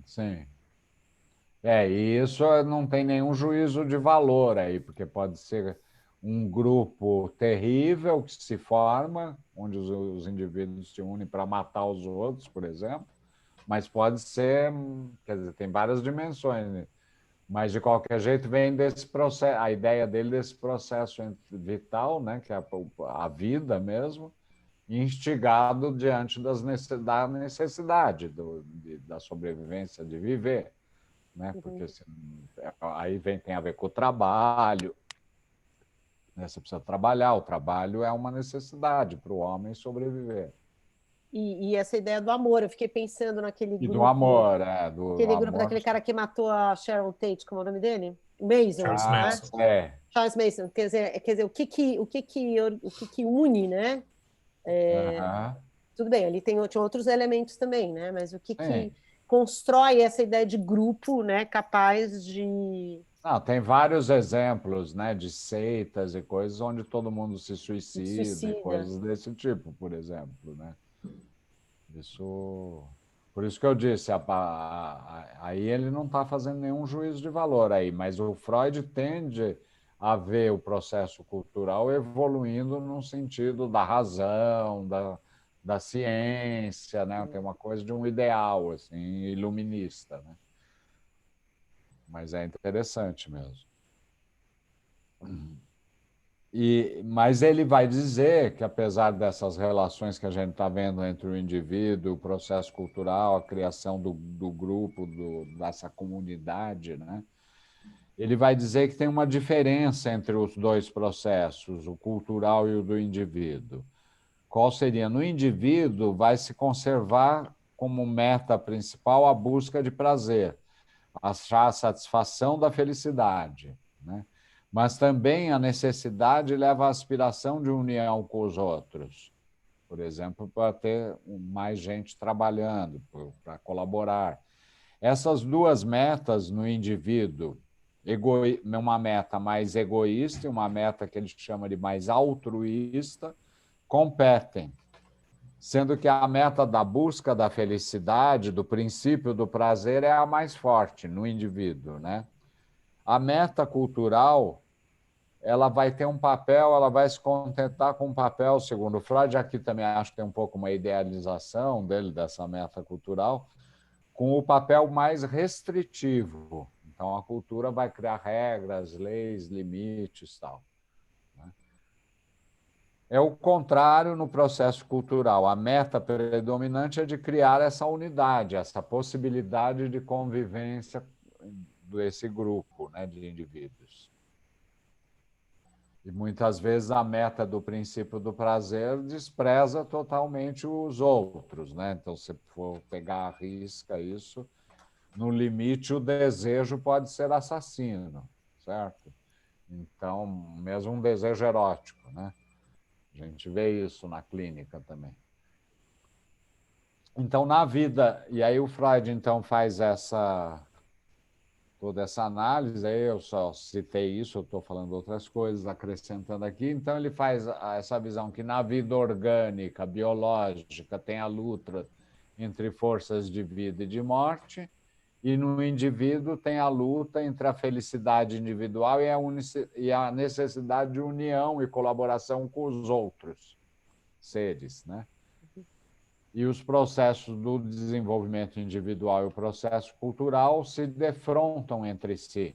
S2: sim. E isso não tem nenhum juízo de valor aí, porque pode ser um grupo terrível que se forma, onde os indivíduos se unem para matar os outros, por exemplo, mas pode ser, quer dizer, tem várias dimensões, né? Mas de qualquer jeito vem desse processo, a ideia dele desse processo vital, né, que é a vida mesmo, instigado diante da necessidade da sobrevivência, de viver, né? Porque
S4: Uhum.
S2: aí tem a ver com o trabalho, né? Você precisa trabalhar, o trabalho é uma necessidade para o homem sobreviver.
S4: E essa ideia do amor, eu fiquei pensando
S2: E do amor, do
S4: aquele grupo
S2: amor.
S4: daquele cara que matou a Sharon Tate, como é o nome dele? Mason,
S1: Charles
S4: né?
S1: Manson.
S4: Charles Mason. Quer dizer, o que que une, né?
S2: Aham.
S4: Tudo bem, ali tinha outros elementos também, né? Mas o que
S2: Sim.
S4: que constrói essa ideia de grupo, né? Capaz de
S2: Não, tem vários exemplos, né, de seitas e coisas onde todo mundo se suicida e
S4: suicida.
S2: coisas desse tipo, por exemplo, né? Isso, por isso que eu disse, aí ele não está fazendo nenhum juízo de valor aí, mas o Freud tende a ver o processo cultural evoluindo no sentido da razão, da ciência, né? Tem uma coisa de um ideal assim, iluminista, né? Mas é interessante mesmo. Mas ele vai dizer que, apesar dessas relações que a gente está vendo entre o indivíduo, o processo cultural, a criação do grupo, dessa comunidade, né? Ele vai dizer que tem uma diferença entre os dois processos, o cultural e o do indivíduo. Qual seria? No indivíduo, vai se conservar como meta principal a busca de prazer, achar a satisfação da felicidade, né? Mas também a necessidade leva à aspiração de união com os outros, por exemplo, para ter mais gente trabalhando, para colaborar. Essas duas metas no indivíduo, uma meta mais egoísta e uma meta que ele chama de mais altruísta, competem, sendo que a meta da busca da felicidade, do princípio do prazer, é a mais forte no indivíduo, né? A meta cultural, ela vai ter um papel, ela vai se contentar com um papel, segundo Freud, aqui também acho que tem um pouco uma idealização dele, dessa meta cultural, com o papel mais restritivo. Então, a cultura vai criar regras, leis, limites e tal. É o contrário no processo cultural. A meta predominante é de criar essa unidade, essa possibilidade de convivência desse grupo, né, de indivíduos. E muitas vezes a meta do princípio do prazer despreza totalmente os outros, né? Então, se for pegar a risca isso, no limite o desejo pode ser assassino, certo? Então, mesmo um desejo erótico, né? A gente vê isso na clínica também. Então, na vida, e aí o Freud então faz toda essa análise, aí eu só citei isso, eu estou falando outras coisas, acrescentando aqui. Então, ele faz essa visão que na vida orgânica, biológica, tem a luta entre forças de vida e de morte, e no indivíduo tem a luta entre a felicidade individual e a necessidade de união e colaboração com os outros seres, né? E os processos do desenvolvimento individual e o processo cultural se defrontam entre si.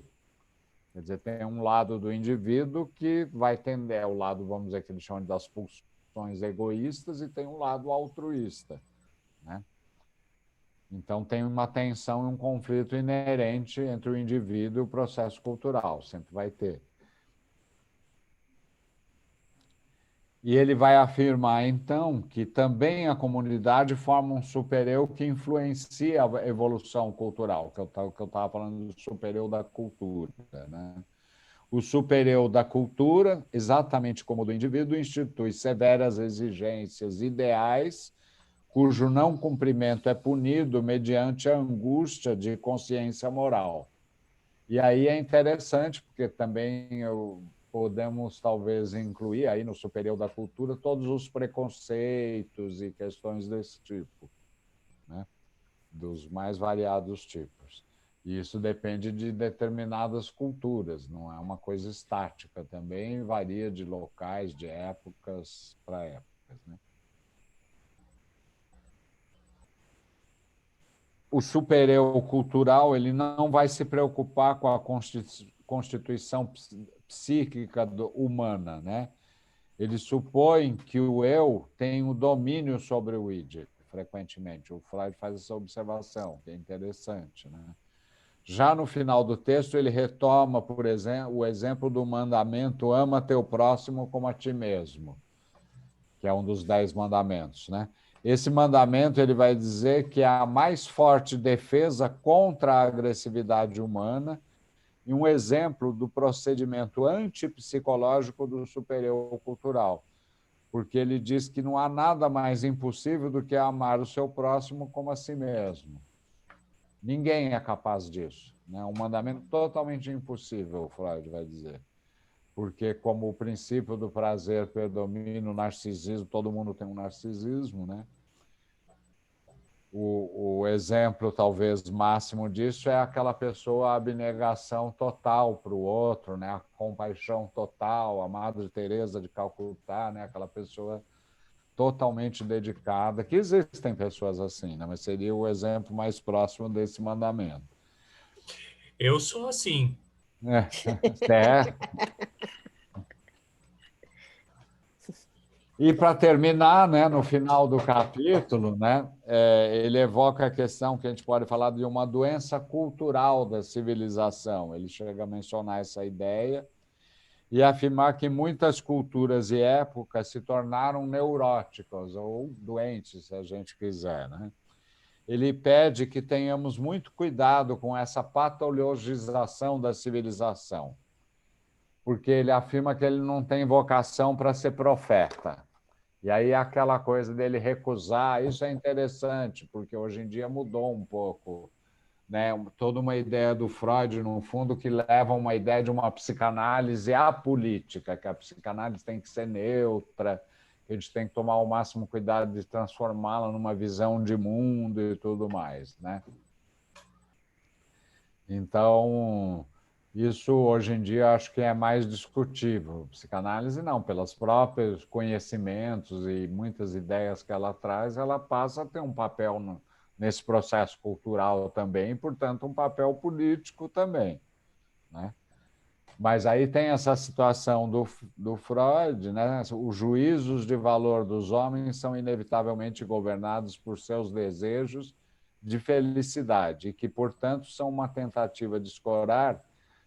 S2: Quer dizer, tem um lado do indivíduo que vai tender ao lado, vamos dizer, que eles chamam das pulsões egoístas, e tem um lado altruísta, né? Então, tem uma tensão e um conflito inerente entre o indivíduo e o processo cultural, sempre vai ter. E ele vai afirmar, então, que também a comunidade forma um supereu que influencia a evolução cultural, que eu estava falando do supereu da cultura, né? O supereu da cultura, exatamente como o do indivíduo, institui severas exigências ideais cujo não cumprimento é punido mediante a angústia de consciência moral. E aí é interessante, porque também podemos talvez incluir aí no superior da cultura todos os preconceitos e questões desse tipo, né? Dos mais variados tipos. E isso depende de determinadas culturas, não é uma coisa estática, também varia de locais, de épocas para épocas, né? O super-eu cultural ele não vai se preocupar com a constituição psíquica humana, né? Ele supõe que o eu tem o domínio sobre o id, frequentemente. O Freud faz essa observação, que é interessante, né? Já no final do texto, ele retoma, por exemplo, o exemplo do mandamento ama teu próximo como a ti mesmo, que é um dos 10 mandamentos, né? Esse mandamento ele vai dizer que é a mais forte defesa contra a agressividade humana e um exemplo do procedimento antipsicológico do superior cultural, porque ele diz que não há nada mais impossível do que amar o seu próximo como a si mesmo. Ninguém é capaz disso, né? Um mandamento totalmente impossível, Freud vai dizer. Porque, como o princípio do prazer predomina o narcisismo, todo mundo tem um narcisismo, né? O exemplo, talvez, máximo disso é aquela pessoa, a abnegação total para o outro, né? A compaixão total, a Madre Teresa de Calcutá, né? Aquela pessoa totalmente dedicada, que existem pessoas assim, né? Mas seria o exemplo mais próximo desse mandamento.
S1: Eu sou assim.
S2: Certo. E para terminar, né, no final do capítulo, né, ele evoca a questão que a gente pode falar de uma doença cultural da civilização. Ele chega a mencionar essa ideia e afirmar que muitas culturas e épocas se tornaram neuróticas ou doentes, se a gente quiser, né? Ele pede que tenhamos muito cuidado com essa patologização da civilização, porque ele afirma que ele não tem vocação para ser profeta. E aí aquela coisa dele recusar, isso é interessante, porque hoje em dia mudou um pouco, né? Toda uma ideia do Freud, no fundo, que leva a uma ideia de uma psicanálise apolítica, que a psicanálise tem que ser neutra, que a gente tem que tomar o máximo cuidado de transformá-la numa visão de mundo e tudo mais, né? Então, isso hoje em dia acho que é mais discutível. Psicanálise não, pelos próprios conhecimentos e muitas ideias que ela traz, ela passa a ter um papel nesse processo cultural também, e, portanto, um papel político também, né? Mas aí tem essa situação do Freud, né? Os juízos de valor dos homens são inevitavelmente governados por seus desejos de felicidade e que, portanto, são uma tentativa de escorar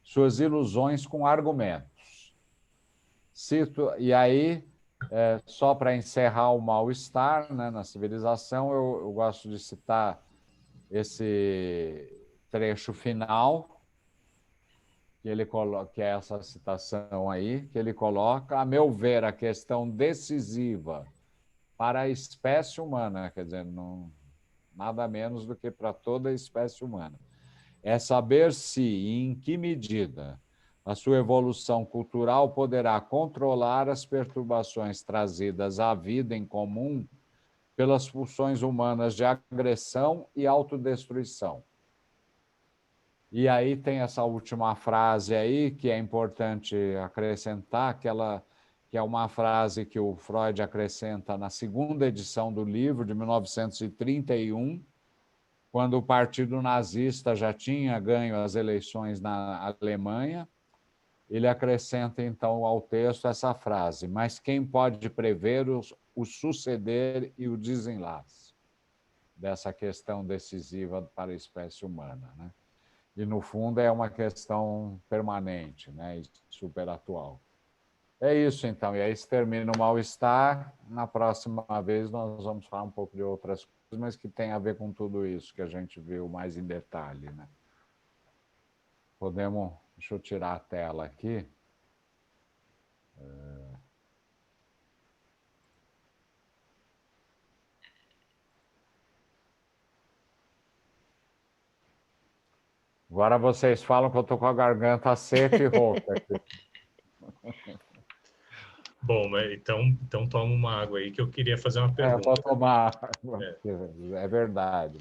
S2: suas ilusões com argumentos. Cito, e aí, só para encerrar o mal-estar, né, na civilização, eu gosto de citar esse trecho final, que ele coloca, que é essa citação aí, que ele coloca, a meu ver, a questão decisiva para a espécie humana, quer dizer, não, nada menos do que para toda a espécie humana, é saber se e em que medida a sua evolução cultural poderá controlar as perturbações trazidas à vida em comum pelas pulsões humanas de agressão e autodestruição. E aí tem essa última frase aí que é importante acrescentar, que é uma frase que o Freud acrescenta na segunda edição do livro, de 1931, quando o Partido Nazista já tinha ganho as eleições na Alemanha. Ele acrescenta, então, ao texto essa frase: mas quem pode prever o suceder e o desenlace dessa questão decisiva para a espécie humana, né? E, no fundo, é uma questão permanente, né? Super atual. É isso, então. E aí se termina o mal-estar. Na próxima vez nós vamos falar um pouco de outras coisas, mas que tem a ver com tudo isso que a gente viu mais em detalhe, né? Podemos... Deixa eu tirar a tela aqui. Agora vocês falam que eu estou com a garganta seca e rouca.
S1: Bom, mas então toma uma água aí que eu queria fazer uma
S2: Eu vou
S1: pergunta.
S2: tomar.
S1: É.
S2: É verdade.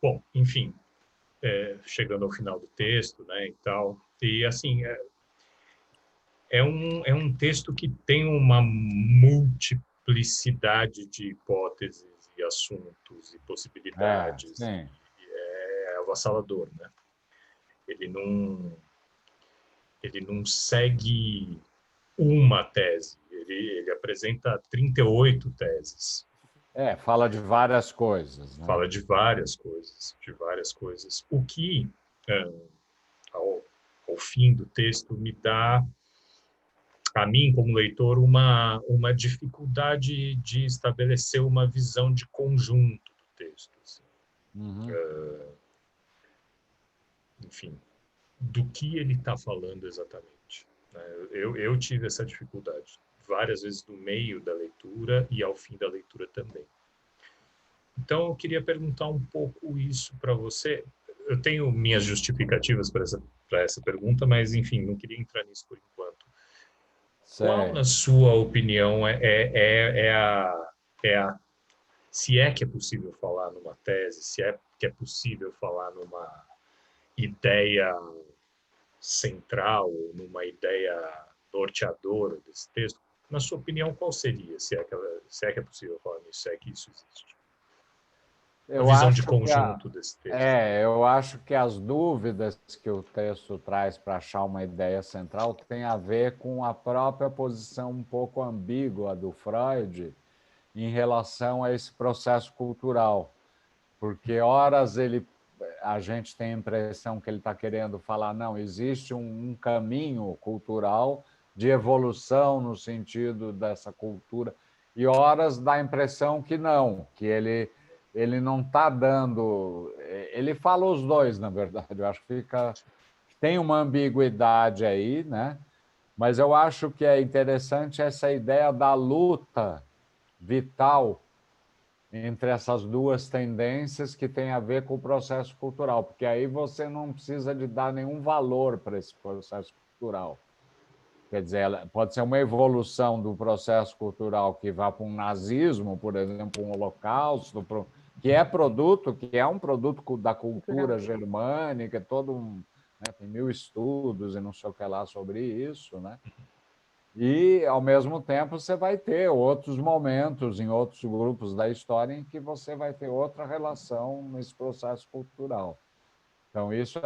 S1: Bom, enfim, chegando ao final do texto, né, e tal. E assim, é um texto que tem uma multiplicidade de hipóteses e assuntos e possibilidades.
S2: Sim.
S1: É avassalador, né? Ele não, ele não segue uma tese, ele apresenta 38 teses.
S2: Fala de várias coisas, né?
S1: Fala de várias coisas, de várias coisas. O que, ao, ao fim do texto, me dá a mim, como leitor, uma dificuldade de estabelecer uma visão de conjunto do texto. Assim.
S2: Uhum.
S1: Enfim, do que ele está falando exatamente. Né? Eu tive essa dificuldade várias vezes no meio da leitura e ao fim da leitura também. Então, eu queria perguntar um pouco isso para você. Eu tenho minhas justificativas para essa pergunta, mas, enfim, não queria entrar nisso por enquanto. Qual, na sua opinião, se é que é possível falar numa tese, se é que é possível falar numa ideia central, numa ideia norteadora desse texto, na sua opinião, qual seria, se é que é possível falar nisso, se é que isso existe? Uma visão de conjunto desse texto.
S2: Eu acho que as dúvidas que o texto traz para achar uma ideia central tem a ver com a própria posição um pouco ambígua do Freud em relação a esse processo cultural. Porque, horas, a gente tem a impressão que ele está querendo falar, não, existe um caminho cultural de evolução no sentido dessa cultura, e horas dá a impressão que não, que ele não está dando... Ele fala os dois, na verdade. Eu acho que tem uma ambiguidade aí, né? Mas eu acho que é interessante essa ideia da luta vital entre essas duas tendências que tem a ver com o processo cultural, porque aí você não precisa de dar nenhum valor para esse processo cultural. Quer dizer, pode ser uma evolução do processo cultural que vá para um nazismo, por exemplo, um holocausto, que é um produto da cultura germânica, né, tem 1000 estudos e não sei o que lá sobre isso, né? E, ao mesmo tempo, você vai ter outros momentos em outros grupos da história em que você vai ter outra relação nesse processo cultural. Então, isso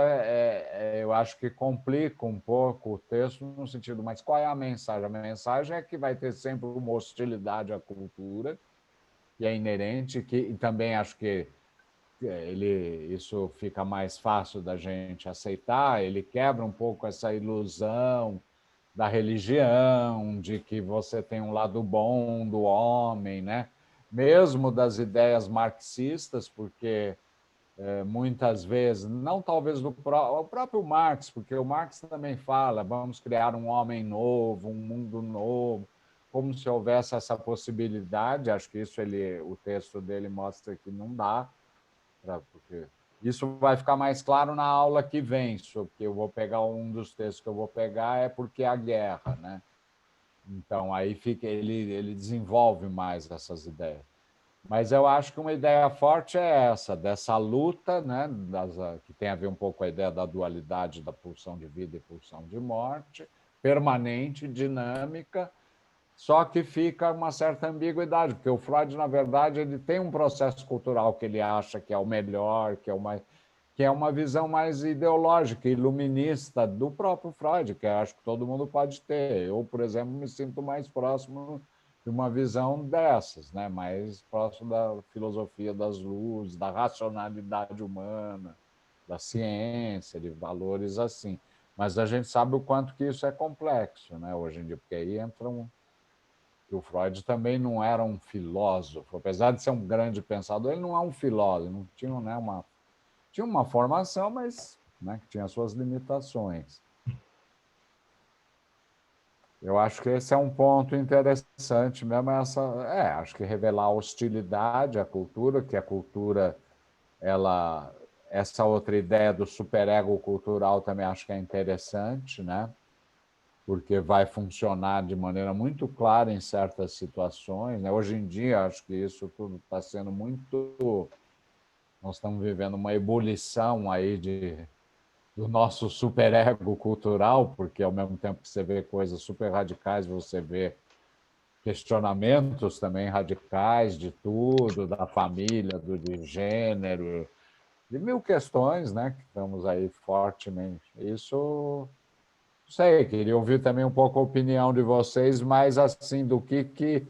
S2: eu acho que complica um pouco o texto no sentido, mas qual é a mensagem? A mensagem é que vai ter sempre uma hostilidade à cultura, que é inerente, e também acho que isso fica mais fácil da gente aceitar, ele quebra um pouco essa ilusão da religião, de que você tem um lado bom do homem, né? Mesmo das ideias marxistas, porque muitas vezes, não talvez o próprio Marx, porque o Marx também fala, vamos criar um homem novo, um mundo novo, como se houvesse essa possibilidade. Acho que isso o texto dele mostra que não dá, porque isso vai ficar mais claro na aula que vem, porque eu vou pegar um dos textos que eu vou pegar é porque a guerra, né? Então aí ele desenvolve mais essas ideias. Mas eu acho que uma ideia forte é essa, dessa luta, né, que tem a ver um pouco com a ideia da dualidade da pulsão de vida e pulsão de morte, permanente, dinâmica, só que fica uma certa ambiguidade, porque o Freud, na verdade, ele tem um processo cultural que ele acha que é o melhor, que é uma visão mais ideológica, iluminista do próprio Freud, que eu acho que todo mundo pode ter. Eu, por exemplo, me sinto mais próximo de uma visão dessas, né? Mais próximo da filosofia das luzes, da racionalidade humana, da ciência, de valores assim. Mas a gente sabe o quanto que isso é complexo, né? Hoje em dia, porque aí entra o Freud também não era um filósofo, apesar de ser um grande pensador, ele não é um filósofo, não tinha, né, tinha uma formação, mas, né, que tinha suas limitações. Eu acho que esse é um ponto interessante mesmo, acho que revelar a hostilidade à cultura, que a cultura ela essa outra ideia do superego cultural também acho que é interessante, né? Porque vai funcionar de maneira muito clara em certas situações, né? Hoje em dia, acho que isso tudo está sendo muito... Nós estamos vivendo uma ebulição aí do nosso superego cultural, porque ao mesmo tempo que você vê coisas super radicais, você vê questionamentos também radicais de tudo, da família, de gênero, de mil questões, né, que estamos aí fortemente. Isso, não sei, queria ouvir também um pouco a opinião de vocês, mas assim, do que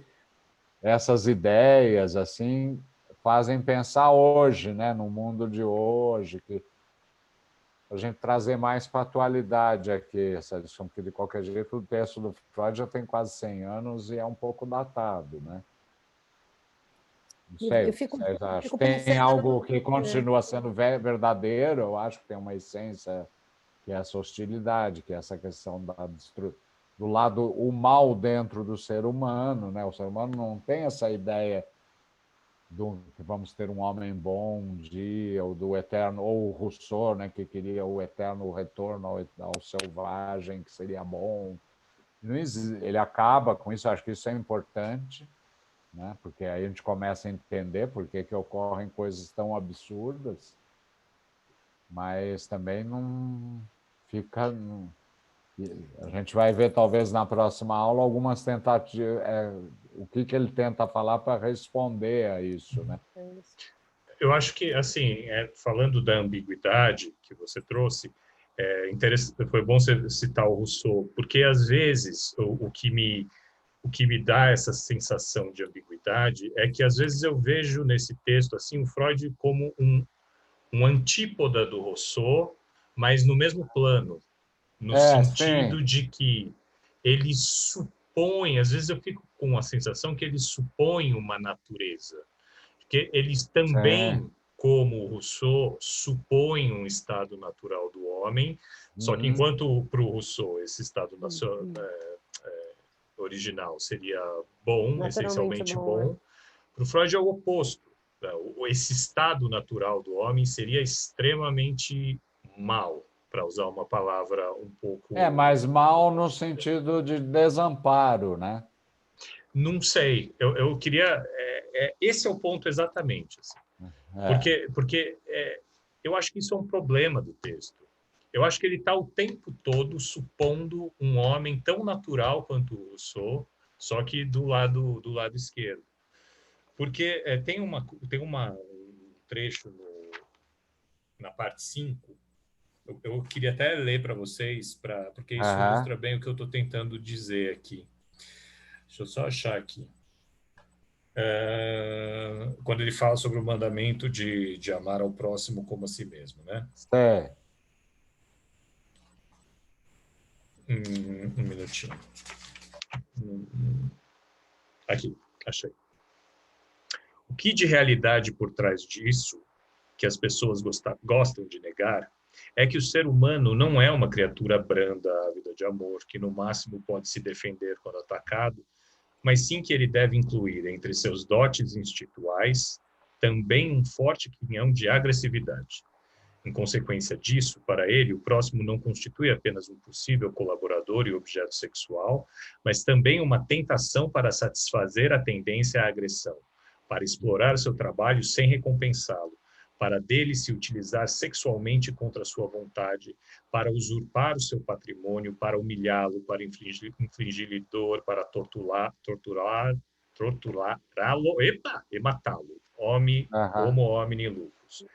S2: essas ideias assim fazem pensar hoje, né, no mundo de hoje, que a gente trazer mais para a atualidade aqui essa lição, porque de qualquer jeito o texto do Freud já tem quase 100 anos e é um pouco datado, né? Não sei, vocês acham? Tem algo que continua sendo verdadeiro, eu acho que tem uma essência que é essa hostilidade, que é essa questão do lado, o mal dentro do ser humano, né? O ser humano não tem essa ideia que vamos ter um homem bom um dia, ou do eterno, ou o Rousseau, né, que queria o eterno retorno ao selvagem, que seria bom. Ele acaba com isso, acho que isso é importante, né, porque aí a gente começa a entender por que ocorrem coisas tão absurdas, mas também não fica... A gente vai ver, talvez, na próxima aula, algumas tentativas, o que ele tenta falar para responder a isso, né?
S1: Eu acho que, assim, falando da ambiguidade que você trouxe, foi bom você citar o Rousseau, porque, às vezes, o que me dá essa sensação de ambiguidade é que, às vezes, eu vejo nesse texto assim o Freud como um antípoda do Rousseau, mas no mesmo plano, no sentido de que ele supõe, às vezes eu fico com a sensação que ele supõe uma natureza, que eles também, como o Rousseau, supõem um estado natural do homem, só que enquanto para o Rousseau esse estado original seria bom, essencialmente bom, para o Freud é o oposto. Esse estado natural do homem seria extremamente mal, para usar uma palavra um pouco...
S2: mas mal no sentido de desamparo, né?
S1: Não sei. Eu queria... esse é o ponto exatamente. Assim. Porque eu acho que isso é um problema do texto. Eu acho que ele está o tempo todo supondo um homem tão natural quanto o Rousseau, só que do lado esquerdo. Porque tem um trecho na parte 5, eu queria até ler para vocês, porque isso ilustra bem o que eu estou tentando dizer aqui. Deixa eu só achar aqui. Quando ele fala sobre o mandamento de amar ao próximo como a si mesmo, né? Um minutinho. Aqui, achei. O que de realidade por trás disso, que as pessoas gostam de negar, é que o ser humano não é uma criatura branda, ávida de amor, que no máximo pode se defender quando atacado, mas sim que ele deve incluir entre seus dotes instintuais também um forte quinhão de agressividade. Em consequência disso, para ele, o próximo não constitui apenas um possível colaborador e objeto sexual, mas também uma tentação para satisfazer a tendência à agressão, para explorar seu trabalho sem recompensá-lo, para dele se utilizar sexualmente contra sua vontade, para usurpar o seu patrimônio, para humilhá-lo, para infligir-lhe dor, para torturá-lo e matá-lo. Homo homini lupus.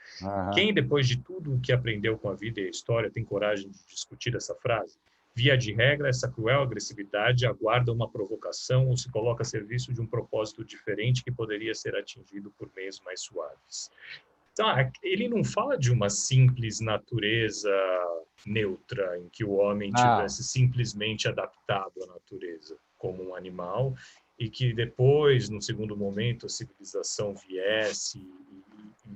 S1: Quem, depois de tudo o que aprendeu com a vida e a história, tem coragem de discutir essa frase? Via de regra, essa cruel agressividade aguarda uma provocação ou se coloca a serviço de um propósito diferente que poderia ser atingido por meios mais suaves. Então, ele não fala de uma simples natureza neutra, em que o homem tivesse simplesmente adaptado à natureza como um animal e que depois, no segundo momento, a civilização viesse e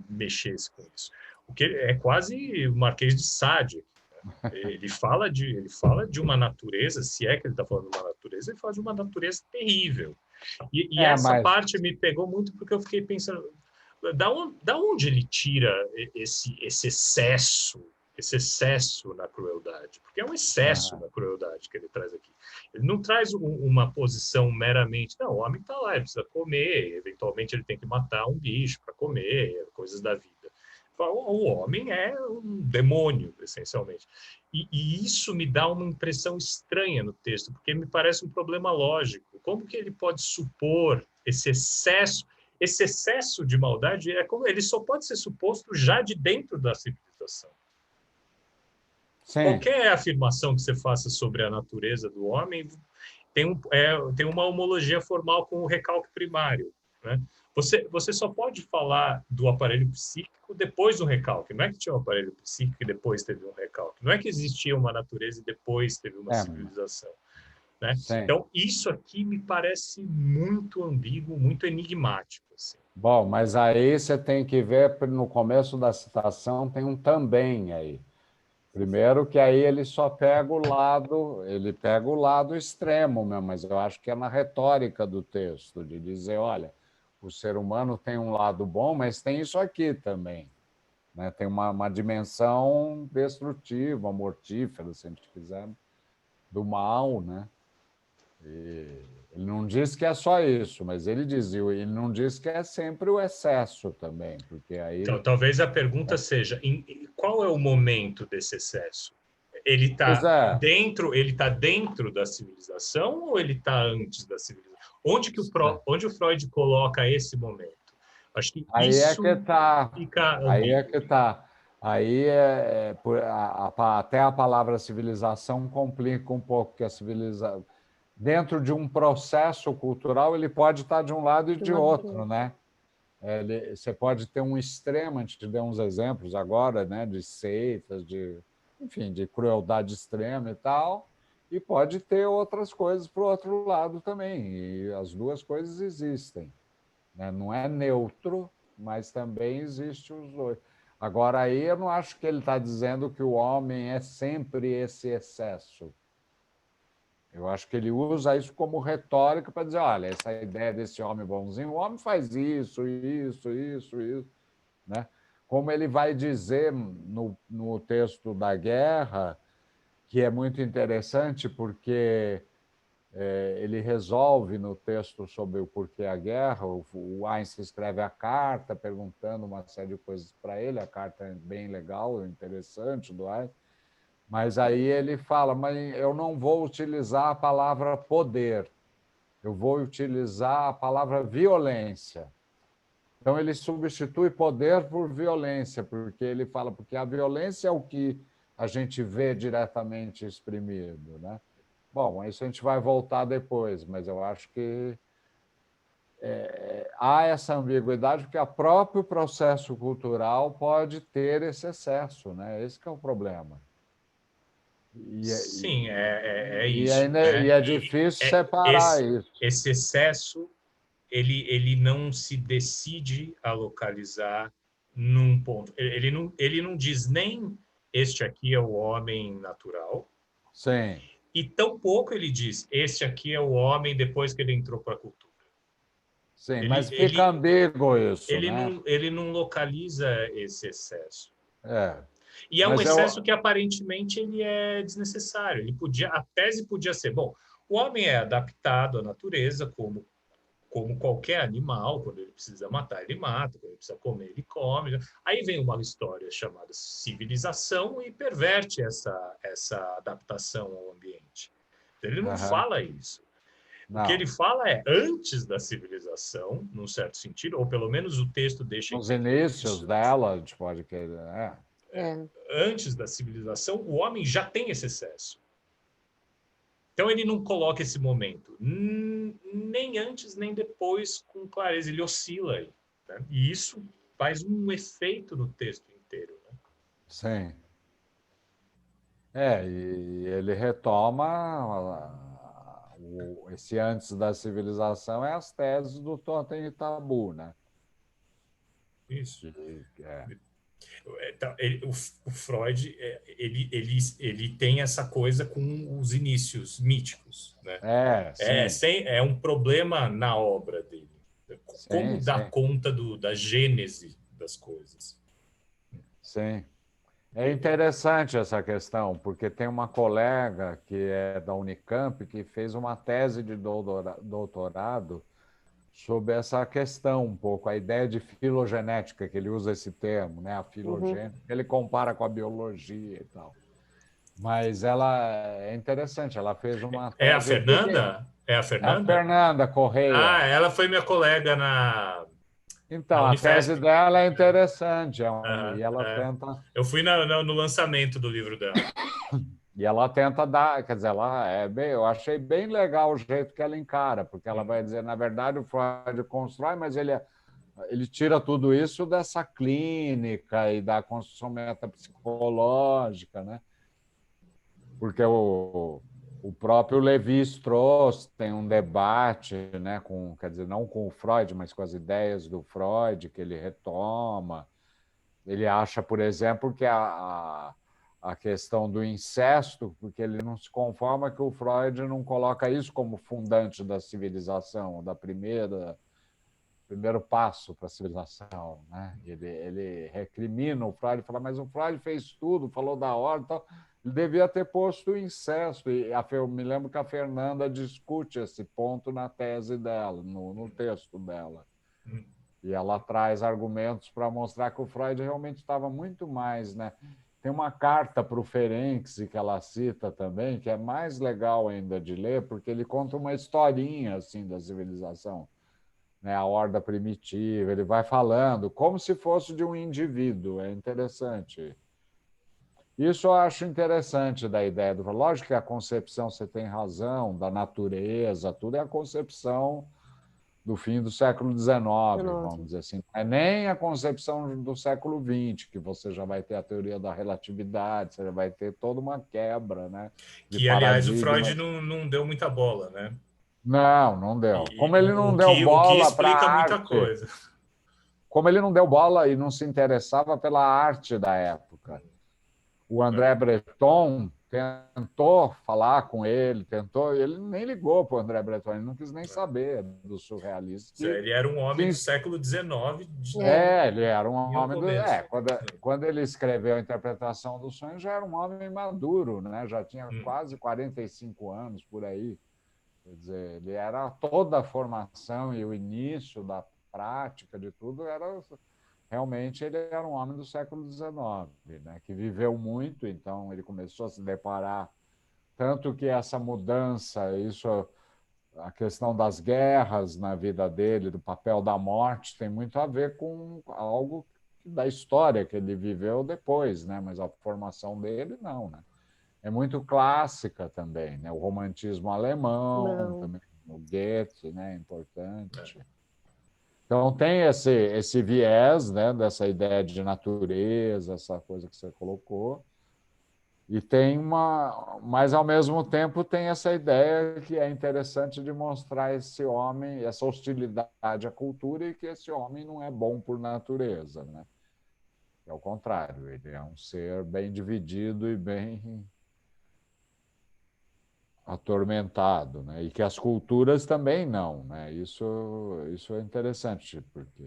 S1: mexesse com isso. O que é quase o Marquês de Sade. Ele fala de uma natureza, se é que ele está falando de uma natureza, ele fala de uma natureza terrível. E essa parte me pegou muito porque eu fiquei pensando, Da onde ele tira esse excesso na crueldade? Porque é um excesso na crueldade que ele traz aqui. Ele não traz uma posição meramente... Não, o homem está lá, ele precisa comer, eventualmente ele tem que matar um bicho para comer, coisas da vida. O homem é um demônio, essencialmente. E isso me dá uma impressão estranha no texto, porque me parece um problema lógico. Como que ele pode supor esse excesso de maldade? Ele só pode ser suposto já de dentro da civilização. Sim. Qualquer afirmação que você faça sobre a natureza do homem tem uma homologia formal com o recalque primário, né? Você só pode falar do aparelho psíquico depois do recalque. Não é que tinha um aparelho psíquico e depois teve um recalque. Não é que existia uma natureza e depois teve uma civilização. Né? Então, isso aqui me parece muito ambíguo, muito enigmático. Assim.
S2: Bom, mas aí você tem que ver, no começo da citação, tem um também aí. Primeiro que aí ele só pega o lado extremo mesmo, mas eu acho que é na retórica do texto, de dizer, olha, o ser humano tem um lado bom, mas tem isso aqui também. Né? Tem uma dimensão destrutiva, mortífera, se a gente quiser, do mal. Né? E ele não diz que é só isso, mas ele não diz que é sempre o excesso também. Porque aí
S1: então, talvez a pergunta seja, qual é o momento desse excesso? Ele está dentro da civilização ou ele está antes da civilização? Onde o Freud coloca esse momento? Acho que
S2: aí
S1: isso
S2: é que tá.
S1: fica ambíguo.
S2: Aí é que está. Aí até a palavra civilização complica um pouco, que a civilização, dentro de um processo cultural, ele pode estar de um lado e de outro, né? Você pode ter um extremo, a gente te deu uns exemplos agora, né, de seitas, enfim, de crueldade extrema e tal, e pode ter outras coisas para o outro lado também, e as duas coisas existem. Né? Não é neutro, mas também existe os dois. Agora, aí eu não acho que ele está dizendo que o homem é sempre esse excesso. Eu acho que ele usa isso como retórica para dizer, olha, essa ideia desse homem bonzinho, o homem faz isso. Né? Como ele vai dizer no texto da guerra, que é muito interessante porque ele resolve no texto sobre o porquê a guerra, o Einstein escreve a carta perguntando uma série de coisas para ele, a carta é bem legal, interessante do Einstein, mas aí ele fala, mas eu não vou utilizar a palavra poder, eu vou utilizar a palavra violência. Então ele substitui poder por violência, porque ele fala, porque a violência é o que a gente vê diretamente exprimido, né? Bom, isso a gente vai voltar depois, mas eu acho que há essa ambiguidade porque o próprio processo cultural pode ter esse excesso, né? Esse que é o problema.
S1: Sim, é isso.
S2: E é difícil separar isso.
S1: Esse excesso, ele não se decide a localizar num ponto. Ele não diz nem este aqui é o homem natural.
S2: Sim.
S1: E tampouco ele diz, este aqui é o homem depois que ele entrou para a cultura.
S2: Sim, mas fica ambíguo isso, né?
S1: Ele não localiza esse excesso. E é
S2: mas
S1: um excesso que aparentemente ele é desnecessário. A tese podia ser, bom, o homem é adaptado à natureza como qualquer animal, quando ele precisa matar, ele mata, quando ele precisa comer, ele come. Aí vem uma história chamada civilização e perverte essa adaptação ao ambiente. Ele não fala isso. Não. O que ele fala é antes da civilização, num certo sentido, ou pelo menos o texto deixa...
S2: Nos inícios dela, a gente pode querer...
S1: Antes da civilização, o homem já tem esse excesso. Então, ele não coloca esse momento, nem antes, nem depois, com clareza. Ele oscila aí. Né? E isso faz um efeito no texto inteiro. Né?
S2: Sim. E ele retoma esse antes da civilização, as teses do Totem e Tabu, né?
S1: Isso. O Freud ele tem essa coisa com os inícios míticos, né? É um problema na obra dele. como dar conta da gênese das coisas.
S2: Sim. É interessante essa questão, porque tem uma colega que é da Unicamp que fez uma tese de doutorado sobre essa questão um pouco, a ideia de filogenética, que ele usa esse termo, né? A filogênica, ele compara com a biologia e tal. Mas ela é interessante, ela fez uma tese...
S1: É a Fernanda?
S2: É a Fernanda Correia.
S1: Ah, ela foi minha colega na...
S2: Então, a tese dela é interessante, e ela tenta...
S1: Eu fui no lançamento do livro dela.
S2: E ela tenta dar, quer dizer, eu achei bem legal o jeito que ela encara, porque ela vai dizer, na verdade, o Freud constrói, mas ele tira tudo isso dessa clínica e da construção metapsicológica, né? Porque o próprio Lévi-Strauss tem um debate, né, quer dizer, não com o Freud, mas com as ideias do Freud, que ele retoma. Ele acha, por exemplo, que a questão do incesto, porque ele não se conforma que o Freud não coloca isso como fundante da civilização, primeiro passo para a civilização, né? Ele recrimina o Freud, fala, mas o Freud fez tudo, falou da ordem, tal. Ele devia ter posto o incesto. E eu me lembro que a Fernanda discute esse ponto na tese dela, no texto dela. E ela traz argumentos para mostrar que o Freud realmente estava muito mais, né? Tem uma carta para o Ferenczi que ela cita também, que é mais legal ainda de ler, porque ele conta uma historinha assim da civilização, né? A horda primitiva, ele vai falando como se fosse de um indivíduo, é interessante. Isso eu acho interessante da ideia do... Lógico que a concepção, você tem razão, da natureza, tudo é a concepção do fim do século XIX, vamos dizer assim. Não é nem a concepção do século XX, que você já vai ter a teoria da relatividade, você já vai ter toda uma quebra, né?
S1: Que, aliás, o Freud não deu muita bola, né?
S2: Não deu. Como ele não deu bola para a arte...
S1: muita coisa.
S2: Como ele não deu bola e não se interessava pela arte da época. O André Breton tentou falar com ele, ele nem ligou para o André Breton, ele não quis nem saber do surrealista.
S1: Ele era um homem do século XIX.
S2: Ele era um homem do... Quando ele escreveu a Interpretação do Sonho, já era um homem maduro, né? Já tinha quase 45 anos por aí. Quer dizer, ele era toda a formação e o início da prática de tudo era... Realmente, ele era um homem do século XIX, né, que viveu muito, então ele começou a se deparar, tanto que essa mudança, a questão das guerras na vida dele, do papel da morte, tem muito a ver com algo da história que ele viveu depois, né, mas a formação dele, não. Né? É muito clássica também, né, o romantismo alemão, também, o Goethe, né, é importante. Então, tem esse viés, né, dessa ideia de natureza, essa coisa que você colocou, e mas, ao mesmo tempo, tem essa ideia que é interessante de mostrar esse homem, essa hostilidade à cultura, e que esse homem não é bom por natureza. Né? É o contrário, ele é um ser bem dividido e bem atormentado, né? E que as culturas também não, né? Isso é interessante, porque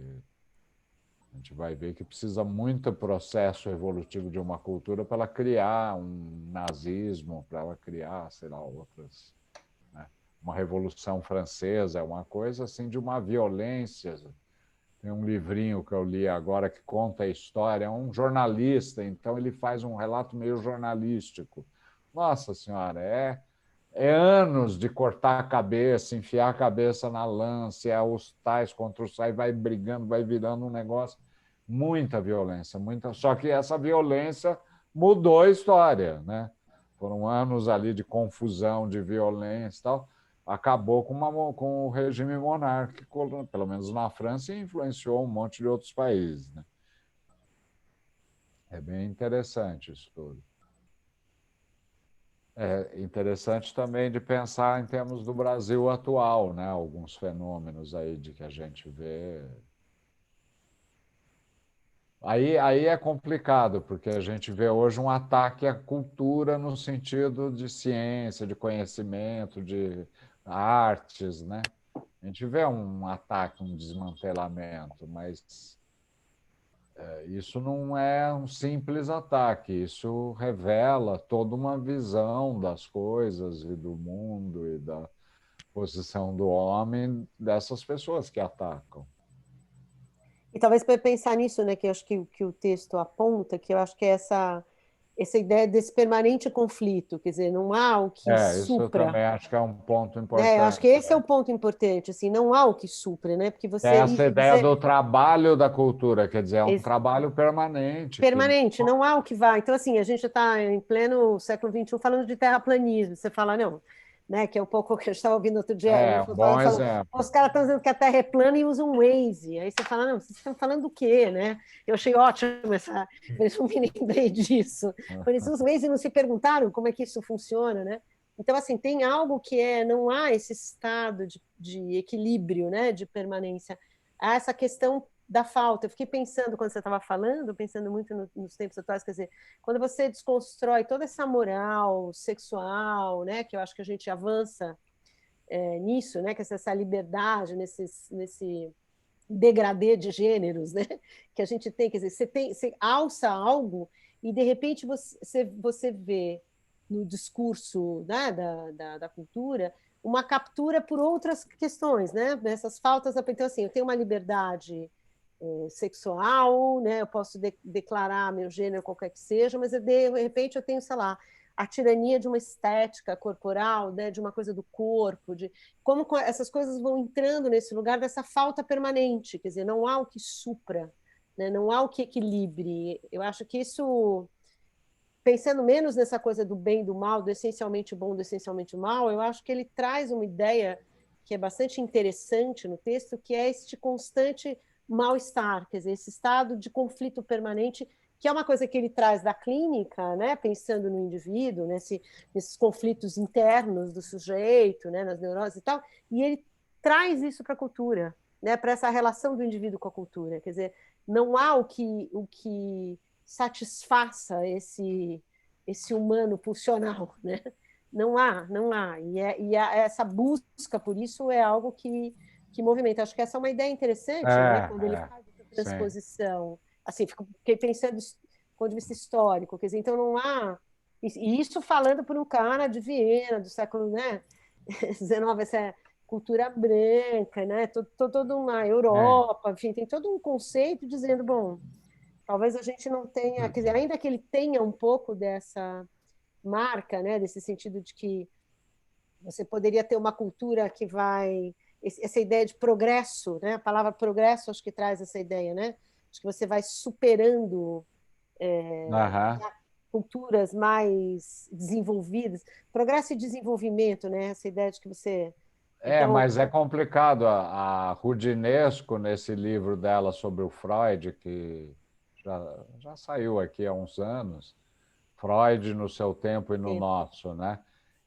S2: a gente vai ver que precisa muito processo evolutivo de uma cultura para ela criar um nazismo, para ela criar, sei lá, outras, né? Uma Revolução Francesa, é uma coisa assim de uma violência. Tem um livrinho que eu li agora que conta a história, é um jornalista, então ele faz um relato meio jornalístico. Nossa Senhora, é anos de cortar a cabeça, enfiar a cabeça na lança, os tais contra os tais, vai brigando, vai virando um negócio. Muita violência, só que essa violência mudou a história. Né? Foram anos ali de confusão, de violência e tal. Acabou com o regime monárquico, pelo menos na França, e influenciou um monte de outros países. Né? É bem interessante isso tudo. É interessante também de pensar em termos do Brasil atual, né? Alguns fenômenos aí de que a gente vê. Aí é complicado, porque a gente vê hoje um ataque à cultura no sentido de ciência, de conhecimento, de artes, né? A gente vê um ataque, um desmantelamento, mas isso não é um simples ataque, isso revela toda uma visão das coisas e do mundo e da posição do homem dessas pessoas que atacam.
S4: E talvez para pensar nisso, né, que eu acho que o texto aponta, que eu acho que é essa ideia desse permanente conflito, quer dizer, não há o que
S2: Isso eu
S4: supra.
S2: também acho que é um ponto
S4: Né? Eu acho que
S2: importante.
S4: esse é o ponto importante, assim, não há o que supra, né? Porque
S2: É
S4: você...
S2: essa ideia do trabalho da cultura, quer dizer, é um trabalho permanente.
S4: Permanente, não há o que vá. Então, assim, a gente está em pleno século XXI falando de terraplanismo. Você fala, não, né? Que é um pouco o que eu estava ouvindo outro dia.
S2: É um bom exemplo.
S4: Os caras estão dizendo que a Terra é plana e usam um Waze. Aí você fala, não, vocês estão falando do quê, né? Eu achei ótimo essa. Eu não me lembrei disso. Por isso, os Waze não se perguntaram como é que isso funciona, né? Então, assim, tem algo que não há esse estado de equilíbrio, né? De permanência. Há essa questão da falta. Eu fiquei pensando, quando você estava falando, pensando muito nos tempos atuais, quer dizer, quando você desconstrói toda essa moral sexual, né, que eu acho que a gente avança nisso, né, que essa liberdade, nesse degradê de gêneros, né, que a gente tem, quer dizer, você alça algo e, de repente, você vê no discurso, né, da cultura uma captura por outras questões, né, essas faltas. Então, assim, eu tenho uma liberdade sexual, né? Eu posso declarar meu gênero, qualquer que seja, mas de repente eu tenho, sei lá, a tirania de uma estética corporal, né? De uma coisa do corpo, de como essas coisas vão entrando nesse lugar dessa falta permanente, quer dizer, não há o que supra, né? Não há o que equilibre. Eu acho que isso, pensando menos nessa coisa do bem e do mal, do essencialmente bom, do essencialmente mal, eu acho que ele traz uma ideia que é bastante interessante no texto, que é este constante mal-estar, quer dizer, esse estado de conflito permanente, que é uma coisa que ele traz da clínica, né, pensando no indivíduo, nesses conflitos internos do sujeito, né, nas neuroses e tal, e ele traz isso para a cultura, né, para essa relação do indivíduo com a cultura, quer dizer, não há o que satisfaça esse humano pulsional, né? Não há, não há. Essa busca por isso é algo que movimenta. Acho que essa é uma ideia interessante, né? Quando ele faz essa transposição. Assim, fiquei pensando do ponto de vista histórico, quer dizer, então não há. E isso falando por um cara de Viena, do século, né, XIX, essa cultura branca, né? Toda uma Europa, enfim, tem todo um conceito dizendo, bom, talvez a gente não tenha, quer dizer, ainda que ele tenha um pouco dessa marca, né, desse sentido de que você poderia ter uma cultura que vai, essa ideia de progresso, né? A palavra progresso acho que traz essa ideia, né? Acho que você vai superando culturas mais desenvolvidas, progresso e desenvolvimento, né? Essa ideia de que você...
S2: Então... mas é complicado. A Rudinesco, nesse livro dela sobre o Freud, que já saiu aqui há uns anos, Freud no seu tempo e no nosso, né?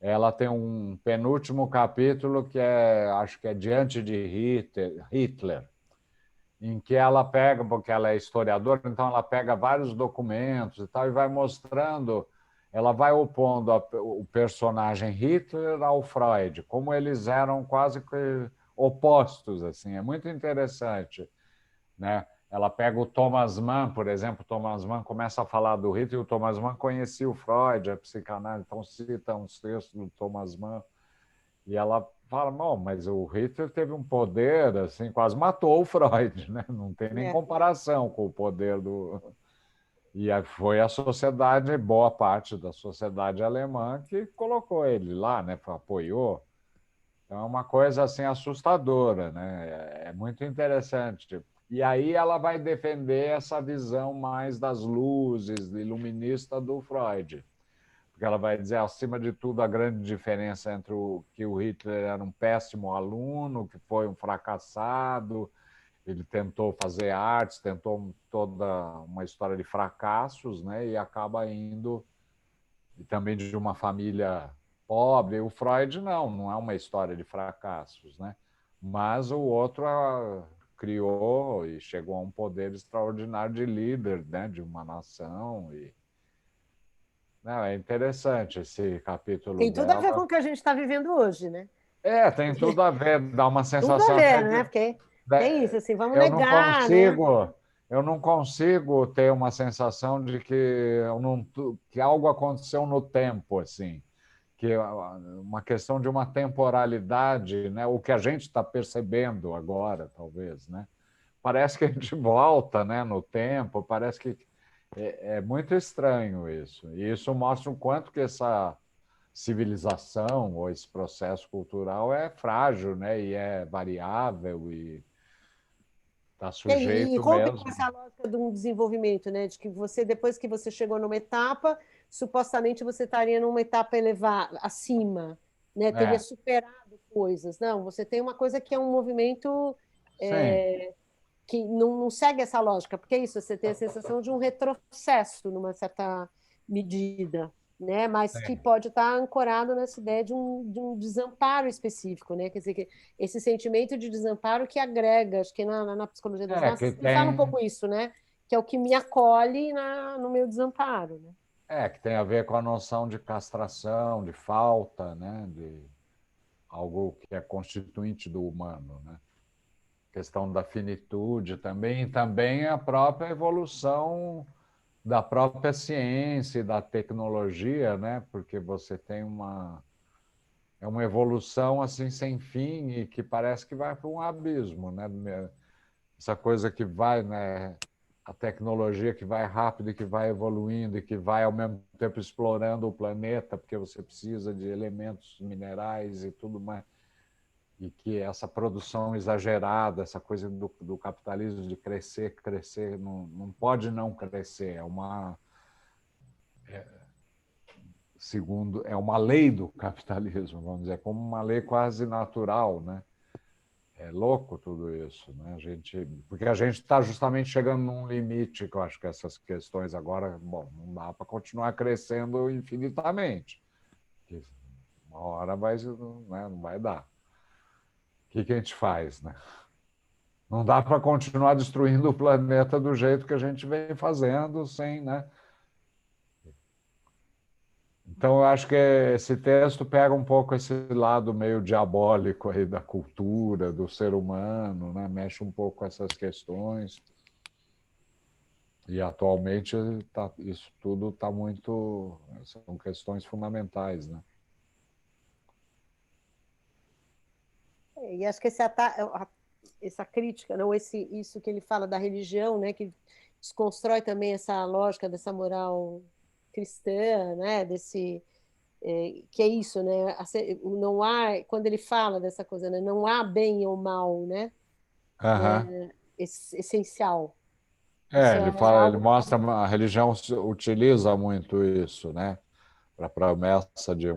S2: Ela tem um penúltimo capítulo que acho que é Diante de Hitler, em que ela pega, porque ela é historiadora, então ela pega vários documentos e tal e vai mostrando, ela vai opondo o personagem Hitler ao Freud, como eles eram quase que opostos, assim. É muito interessante, né? Ela pega o Thomas Mann, por exemplo. Thomas Mann começa a falar do Hitler, e o Thomas Mann conhecia o Freud, a psicanálise, então cita uns textos do Thomas Mann, e ela fala, bom, mas o Hitler teve um poder, assim, quase matou o Freud, né? Não tem nem comparação com o poder do... E foi a sociedade, boa parte da sociedade alemã, que colocou ele lá, né? Apoiou. Então é uma coisa assim assustadora, né? É muito interessante. E aí ela vai defender essa visão mais das luzes, iluminista do Freud. Porque ela vai dizer, acima de tudo, a grande diferença entre que o Hitler era um péssimo aluno, que foi um fracassado, ele tentou fazer artes, tentou toda uma história de fracassos, né? E acaba indo, e também de uma família pobre. O Freud não é uma história de fracassos, né? Mas o outro criou e chegou a um poder extraordinário de líder, né? De uma nação. Não, é interessante esse capítulo
S4: Tem tudo a ver
S2: dela.
S4: com o que a gente está vivendo hoje, né?
S2: Tem tudo a ver, dá uma
S4: Tudo a
S2: sensação
S4: ver,
S2: até
S4: né? Porque tem isso, assim, vamos
S2: eu não
S4: negar, né?
S2: consigo, eu não consigo ter uma sensação de que que algo aconteceu no tempo, assim, que uma questão de uma temporalidade, né? O que a gente está percebendo agora, talvez, né? Parece que a gente volta, né, no tempo, parece que é muito estranho isso. E isso mostra o quanto que essa civilização ou esse processo cultural é frágil, né? E é variável e está
S4: E
S2: sujeito
S4: rompe com
S2: mesmo.
S4: essa lógica de um desenvolvimento, né? De que você, depois que você chegou numa etapa, supostamente você estaria numa etapa elevada, acima, né? Teria
S2: É,
S4: superado coisas. Não, você tem uma coisa que é um movimento
S2: sim,
S4: que não segue essa lógica, porque é isso, você tem a sensação de um retrocesso numa certa medida, né? Mas que
S2: sim.
S4: pode estar ancorado nessa ideia de um desamparo específico, né? Quer dizer, que esse sentimento de desamparo que agrega, acho que na psicologia das
S2: Que
S4: massas ele fala um
S2: tem,
S4: pouco isso, né? Que é o que me acolhe no meu desamparo, né?
S2: que tem a ver com a noção de castração, de falta, né? De algo que é constituinte do humano, né? Questão da finitude também, e também a própria evolução da própria ciência e da tecnologia, né? Porque você tem uma evolução assim sem fim e que parece que vai para um abismo, né? Essa coisa que vai, né? A tecnologia que vai rápido e que vai evoluindo e que vai ao mesmo tempo explorando o planeta, porque você precisa de elementos minerais e tudo mais, e que essa produção exagerada, essa coisa do capitalismo de crescer, crescer, não pode não crescer, segundo, é uma lei do capitalismo, vamos dizer, como uma lei quase natural, né? É louco tudo isso, né? Porque a gente está justamente chegando num limite, que eu acho que essas questões agora, bom, não dá para continuar crescendo infinitamente. Uma hora vai, né, não vai dar. O que a gente faz, né? Não dá para continuar destruindo o planeta do jeito que a gente vem fazendo, sem, né? Então, eu acho que esse texto pega um pouco esse lado meio diabólico aí da cultura, do ser humano, né? Mexe um pouco com essas questões. E atualmente isso tudo está muito. São questões fundamentais, né?
S4: E acho que essa crítica, não, isso que ele fala da religião, né, que desconstrói também essa lógica dessa moral cristã, né, que é isso, né, não há, quando ele fala dessa coisa, né, não há bem ou mal, né,
S2: Aham.
S4: essencial. Isso
S2: Ele
S4: é
S2: fala, ele
S4: algo
S2: mostra, a religião utiliza muito isso, né? Para a promessa de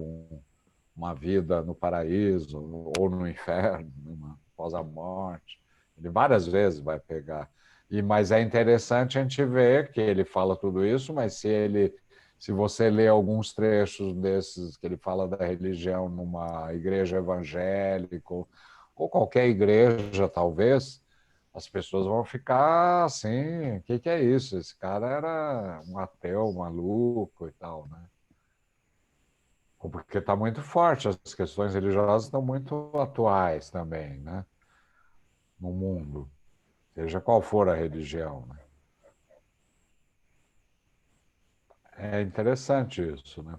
S2: uma vida no paraíso ou no inferno, após a morte. Ele várias vezes vai pegar. Mas é interessante a gente ver que ele fala tudo isso, mas se você lê alguns trechos desses que ele fala da religião numa igreja evangélica ou qualquer igreja, talvez, as pessoas vão ficar assim, o que é isso? Esse cara era um ateu, maluco e tal, né? Porque está muito forte, as questões religiosas estão muito atuais também, né? No mundo, seja qual for a religião, né? É interessante isso, né?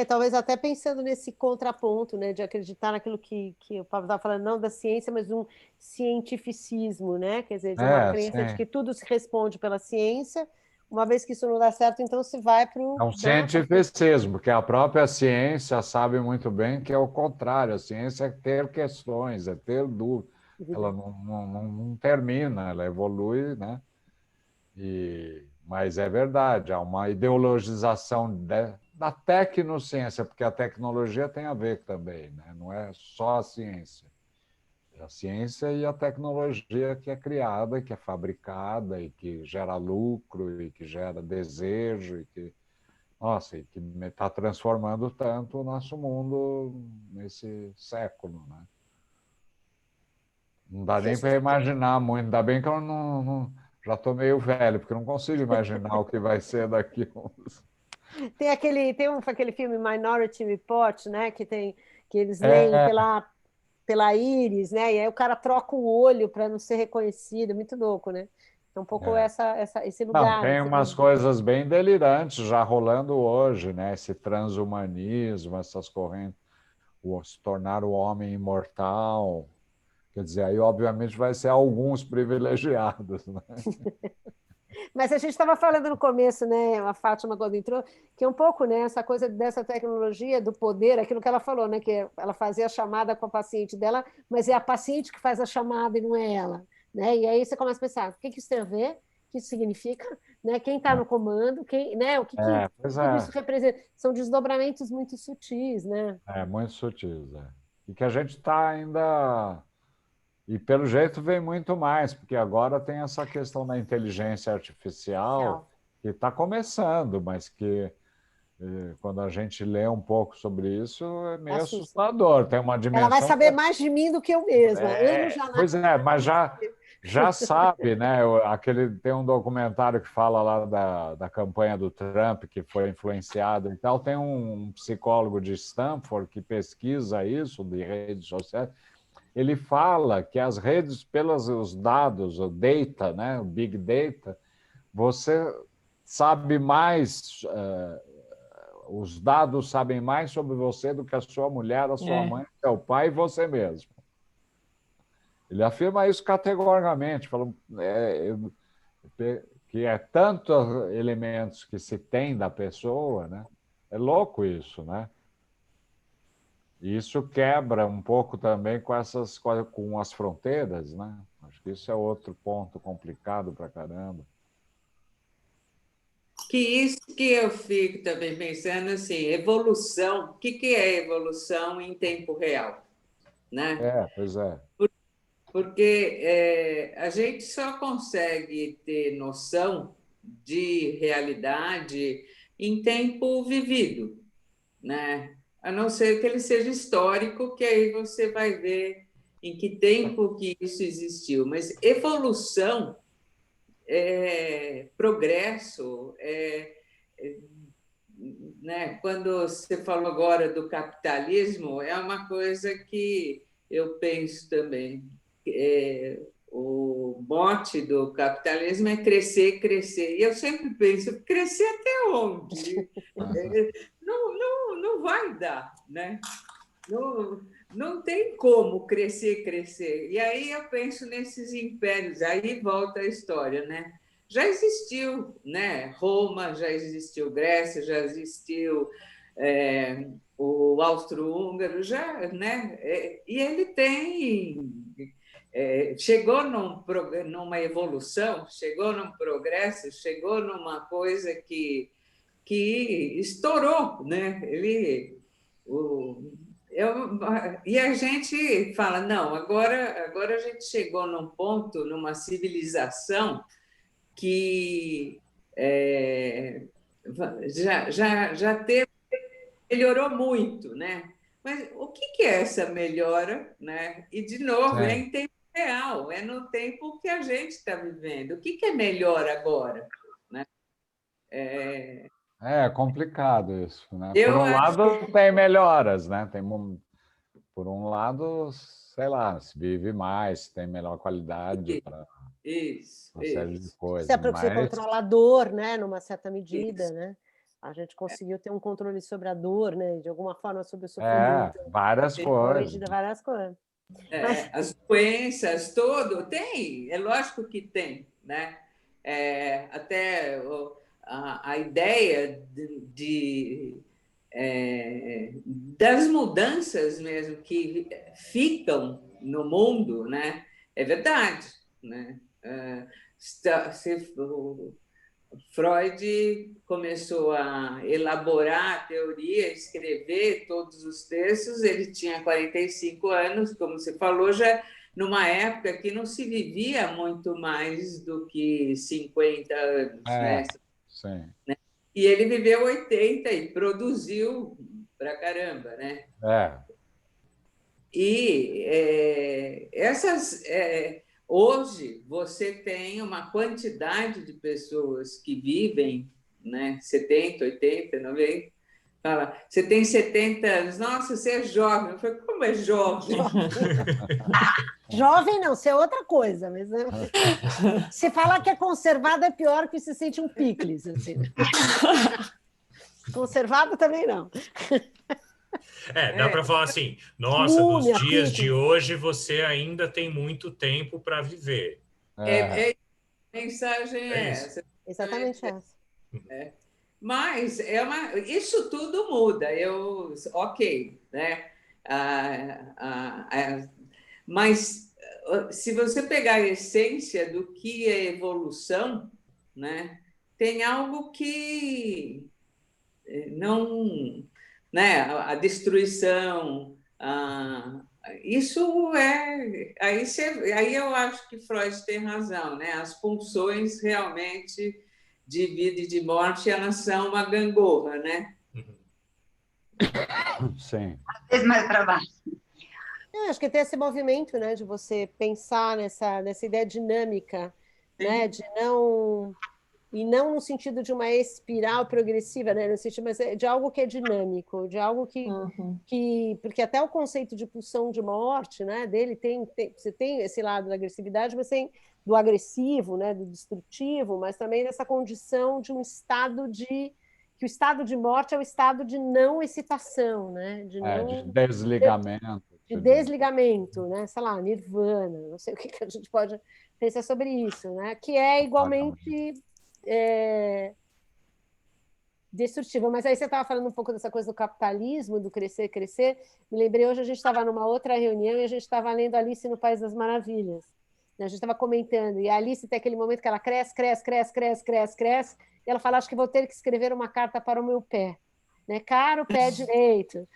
S4: talvez até pensando nesse contraponto, né, de acreditar naquilo que o Pablo estava falando, não da ciência, mas um cientificismo, né? Quer dizer, de uma crença de
S2: Sim.
S4: que tudo se responde pela ciência. Uma vez que isso não dá certo, então se vai para
S2: É
S4: o,
S2: um
S4: né,
S2: cientificismo, porque a própria ciência sabe muito bem que é o contrário. A ciência é ter questões, é ter dúvidas. Ela não termina, ela evolui, né? Mas é verdade, há uma ideologização da tecnociência, porque a tecnologia tem a ver também, né? Não é só a ciência. É a ciência e a tecnologia que é criada, que é fabricada e que gera lucro e que gera desejo e que, nossa, e que está transformando tanto o nosso mundo nesse século, né? Não dá
S4: que
S2: nem
S4: acho
S2: para imaginar muito. Ainda bem que eu já estou meio velho, porque eu não consigo imaginar o que vai ser daqui uns.
S4: tem aquele filme Minority Report, né, que eles leem
S2: É,
S4: pela pela íris, né? E aí o cara troca o olho para não ser reconhecido, muito louco, né? É um pouco esse lugar.
S2: Não, tem umas coisas bem delirantes já rolando hoje, né? Esse transhumanismo, essas correntes, se tornar o homem imortal. Quer dizer, aí obviamente vai ser alguns privilegiados, né?
S4: Mas a gente estava falando no começo, né, a Fátima quando entrou, que é um pouco, né, essa coisa dessa tecnologia do poder, aquilo que ela falou, né, que ela fazia a chamada com a paciente dela, mas é a paciente que faz a chamada e não é ela, né? E aí você começa a pensar, o que isso tem a ver? O que isso significa? Né? Quem está no comando? Quem, né? O que tudo isso representa? São desdobramentos muito sutis, né?
S2: Muito sutis, E que a gente está ainda... E, pelo jeito, vem muito mais, porque agora tem essa questão da inteligência artificial que está começando, mas que, quando a gente lê um pouco sobre isso, é meio assustador. Tem uma dimensão...
S4: Ela vai saber mais de mim do que eu mesma.
S2: Pois é, mas já sabe, né? Tem um documentário que fala lá da campanha do Trump, que foi influenciado e tal. Tem um psicólogo de Stanford que pesquisa isso, de redes sociais. Ele fala que as redes, pelos os dados, o data, né, o big data, você sabe mais, os dados sabem mais sobre você do que a sua mulher, a sua mãe, seu pai e você mesmo. Ele afirma isso categoricamente, falando que é tantos elementos que se tem da pessoa, né? É louco isso, né? E isso quebra um pouco também com as fronteiras, né? Acho que isso é outro ponto complicado para caramba.
S3: Que isso que eu fico também pensando assim, evolução, o que é evolução em tempo real, né?
S2: Pois é.
S3: Porque a gente só consegue ter noção de realidade em tempo vivido, né? A não ser que ele seja histórico, que aí você vai ver em que tempo que isso existiu. Mas evolução, progresso, né? Quando você falou agora do capitalismo, é uma coisa que eu penso também. O mote do capitalismo é crescer, crescer. E eu sempre penso, crescer até onde? Não vai dar, né? Não tem como crescer, crescer. E aí eu penso nesses impérios, aí volta a história, né? Já existiu, né? Roma, já existiu Grécia, já existiu o Austro-Húngaro, já, né? E ele chegou numa evolução, chegou num progresso, chegou numa coisa que estourou, né? E a gente fala, não, agora a gente chegou num ponto, numa civilização que já melhorou muito, né? Mas o que é essa melhora, né? E, de novo, é em tempo real, é no tempo que a gente está vivendo. O que é melhor agora, né?
S2: É complicado isso, né? Por um lado, tem melhoras, né? Por um lado, sei lá, se vive mais, tem melhor qualidade para uma série de coisas.
S4: Você controla a dor, né? Numa certa medida, né? A gente conseguiu ter um controle sobre a dor, né? De alguma forma, sobre o sofrimento.
S2: Várias coisas.
S4: Várias coisas.
S3: As doenças, tudo, tem, é lógico que tem, né? Até a ideia das mudanças mesmo que ficam no mundo, né? É verdade, né? Freud começou a elaborar a teoria, escrever todos os textos, ele tinha 45 anos, como você falou, já numa época que não se vivia muito mais do que 50 anos, né?
S2: Sim.
S3: E ele viveu 80 e produziu pra caramba, né? E hoje você tem uma quantidade de pessoas que vivem, né, 70, 80, 90, Fala, você tem 70 anos, nossa, você é jovem. Eu falei, como é jovem?
S4: Jovem não, você é outra coisa. Mas, né? Se falar que é conservado é pior que se sente um picles. Assim. Conservado também não.
S1: Dá para falar assim, nossa, nos
S4: Múmia,
S1: dias de
S4: picles.
S1: hoje você ainda tem muito tempo para viver.
S3: A mensagem é
S1: isso.
S3: essa.
S4: Exatamente essa.
S3: Mas isso tudo muda. Ok, né? Mas se você pegar a essência do que é evolução, né? Tem algo que não, né? A destruição, isso é aí eu acho que Freud tem razão, né? As pulsões realmente de vida e de morte, elas são uma gangorra, né?
S2: Sim.
S5: Às vezes mais para baixo.
S4: Eu acho que tem esse movimento, né, de você pensar nessa ideia dinâmica, né, de não e não no sentido de uma espiral progressiva, né, no sentido, mas de algo que é dinâmico, de algo que porque até o conceito de pulsão de morte, né, dele você tem esse lado da agressividade, mas tem do agressivo, né, do destrutivo, mas também dessa condição de um estado que o estado de morte é o estado de não excitação, né, de
S2: desligamento.
S4: De desligamento, né? Sei lá, nirvana, não sei o que a gente pode pensar sobre isso, né? Que é igualmente destrutiva. Mas aí você estava falando um pouco dessa coisa do capitalismo, do crescer, crescer. Me lembrei, hoje a gente estava numa outra reunião e a gente estava lendo Alice no País das Maravilhas. A gente estava comentando, e a Alice tem aquele momento que ela cresce, e ela fala, acho que vou ter que escrever uma carta para o meu pé. Né? Caro pé direito.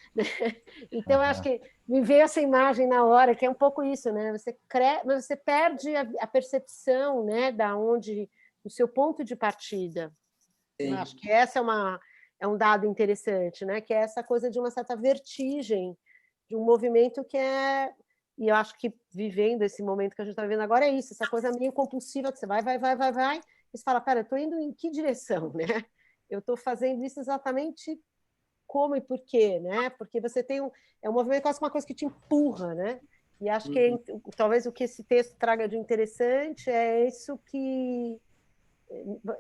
S4: Então, eu acho que me veio essa imagem na hora, que é um pouco isso, né? Mas você perde a percepção, né, do seu ponto de partida. Eu acho que essa é um dado interessante, né? Que é essa coisa de uma certa vertigem, de um movimento que é... E eu acho que vivendo esse momento que a gente está vivendo agora é isso, essa coisa meio compulsiva, que você vai, e você fala, pera, eu estou indo em que direção, né? Eu estou fazendo isso exatamente como e por quê, né? Porque você tem é um movimento quase uma coisa que te empurra, né? E acho que talvez o que esse texto traga de interessante é isso que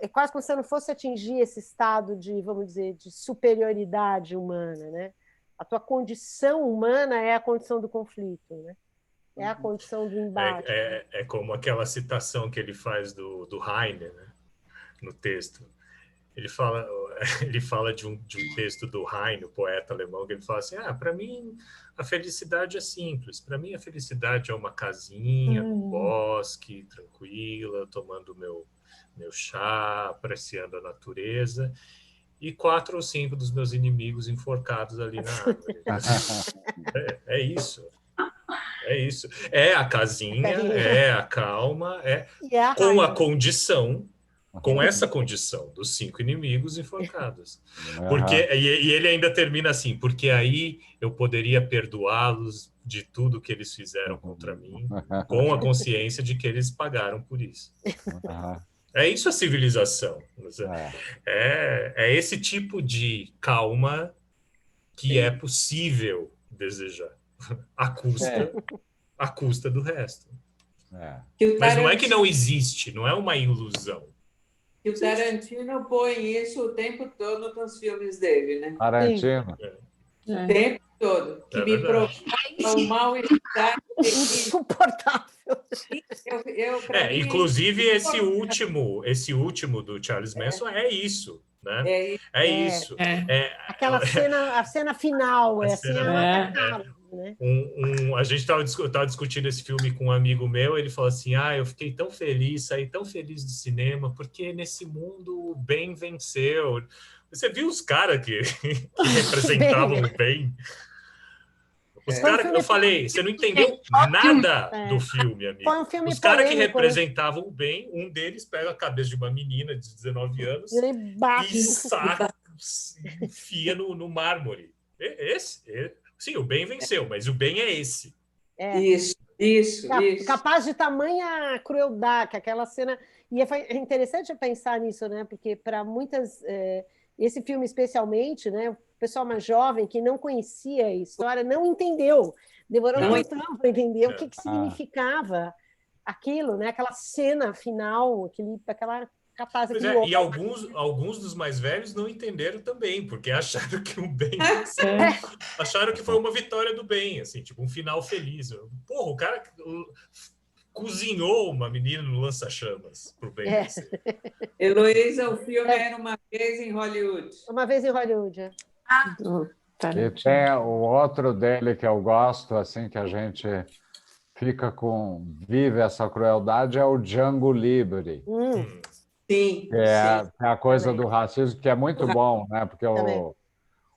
S4: é quase como se não fosse atingir esse estado de, vamos dizer, de superioridade humana, né? A tua condição humana é a condição do conflito, né? É a condição do embate.
S1: É como aquela citação que ele faz do Heine, né? No texto. Ele fala de um texto do Heine, o poeta alemão, que ele fala assim, para mim a felicidade é simples, para mim a felicidade é uma casinha no bosque, tranquila, tomando meu chá, apreciando a natureza, e 4 ou 5 dos meus inimigos enforcados ali na árvore. É isso. É isso. É a casinha, é a calma, com a condição, com essa condição dos 5 inimigos enforcados. E ele ainda termina assim, porque aí eu poderia perdoá-los de tudo que eles fizeram contra mim, com a consciência de que eles pagaram por isso. É isso a civilização. É esse tipo de calma que é possível desejar, à custa do resto. Mas não é que não existe, não é uma ilusão.
S3: Que o Tarantino põe isso o tempo todo nos filmes dele, né?
S2: Tarantino.
S3: O tempo todo. Que me provoca um mal-estar
S4: insuportável.
S1: Inclusive, esse último do Charles Manson é isso. Né? Isso.
S4: Aquela a cena final, né?
S1: A gente estava discutindo esse filme com um amigo meu, ele falou assim, eu fiquei tão feliz, saí tão feliz do cinema, porque nesse mundo o bem venceu. Você viu os caras que representavam o bem? Os caras, eu falei, você não entendeu nada do filme, amigo.
S4: Foi um filme
S1: os caras que
S4: polêmico,
S1: representavam o bem, um deles pega a cabeça de uma menina de 19 anos e enfia no mármore. Sim, o bem venceu, mas o bem é esse.
S3: Isso.
S4: Capaz de tamanha crueldade, que aquela cena... E é interessante pensar nisso, né? Porque para muitas... esse filme especialmente, né? o pessoal mais jovem, que não conhecia a história, não entendeu. Demorou um tempo para entender o que significava aquilo, né? Aquela cena final, aquela capaz
S1: Pois
S4: aquele
S1: e alguns dos mais velhos não entenderam também, porque acharam que o bem acharam que foi uma vitória do bem, assim, tipo um final feliz. Porra, o cara cozinhou uma menina no lança-chamas pro bem vencer.
S3: Heloísa, o filme era Uma Vez em Hollywood.
S4: Uma Vez em Hollywood.
S2: E tem o outro dele que eu gosto, assim, que a gente vive essa crueldade, é o Django Livre.
S3: Sim,
S2: que é a coisa do racismo, que é muito bom, né? Porque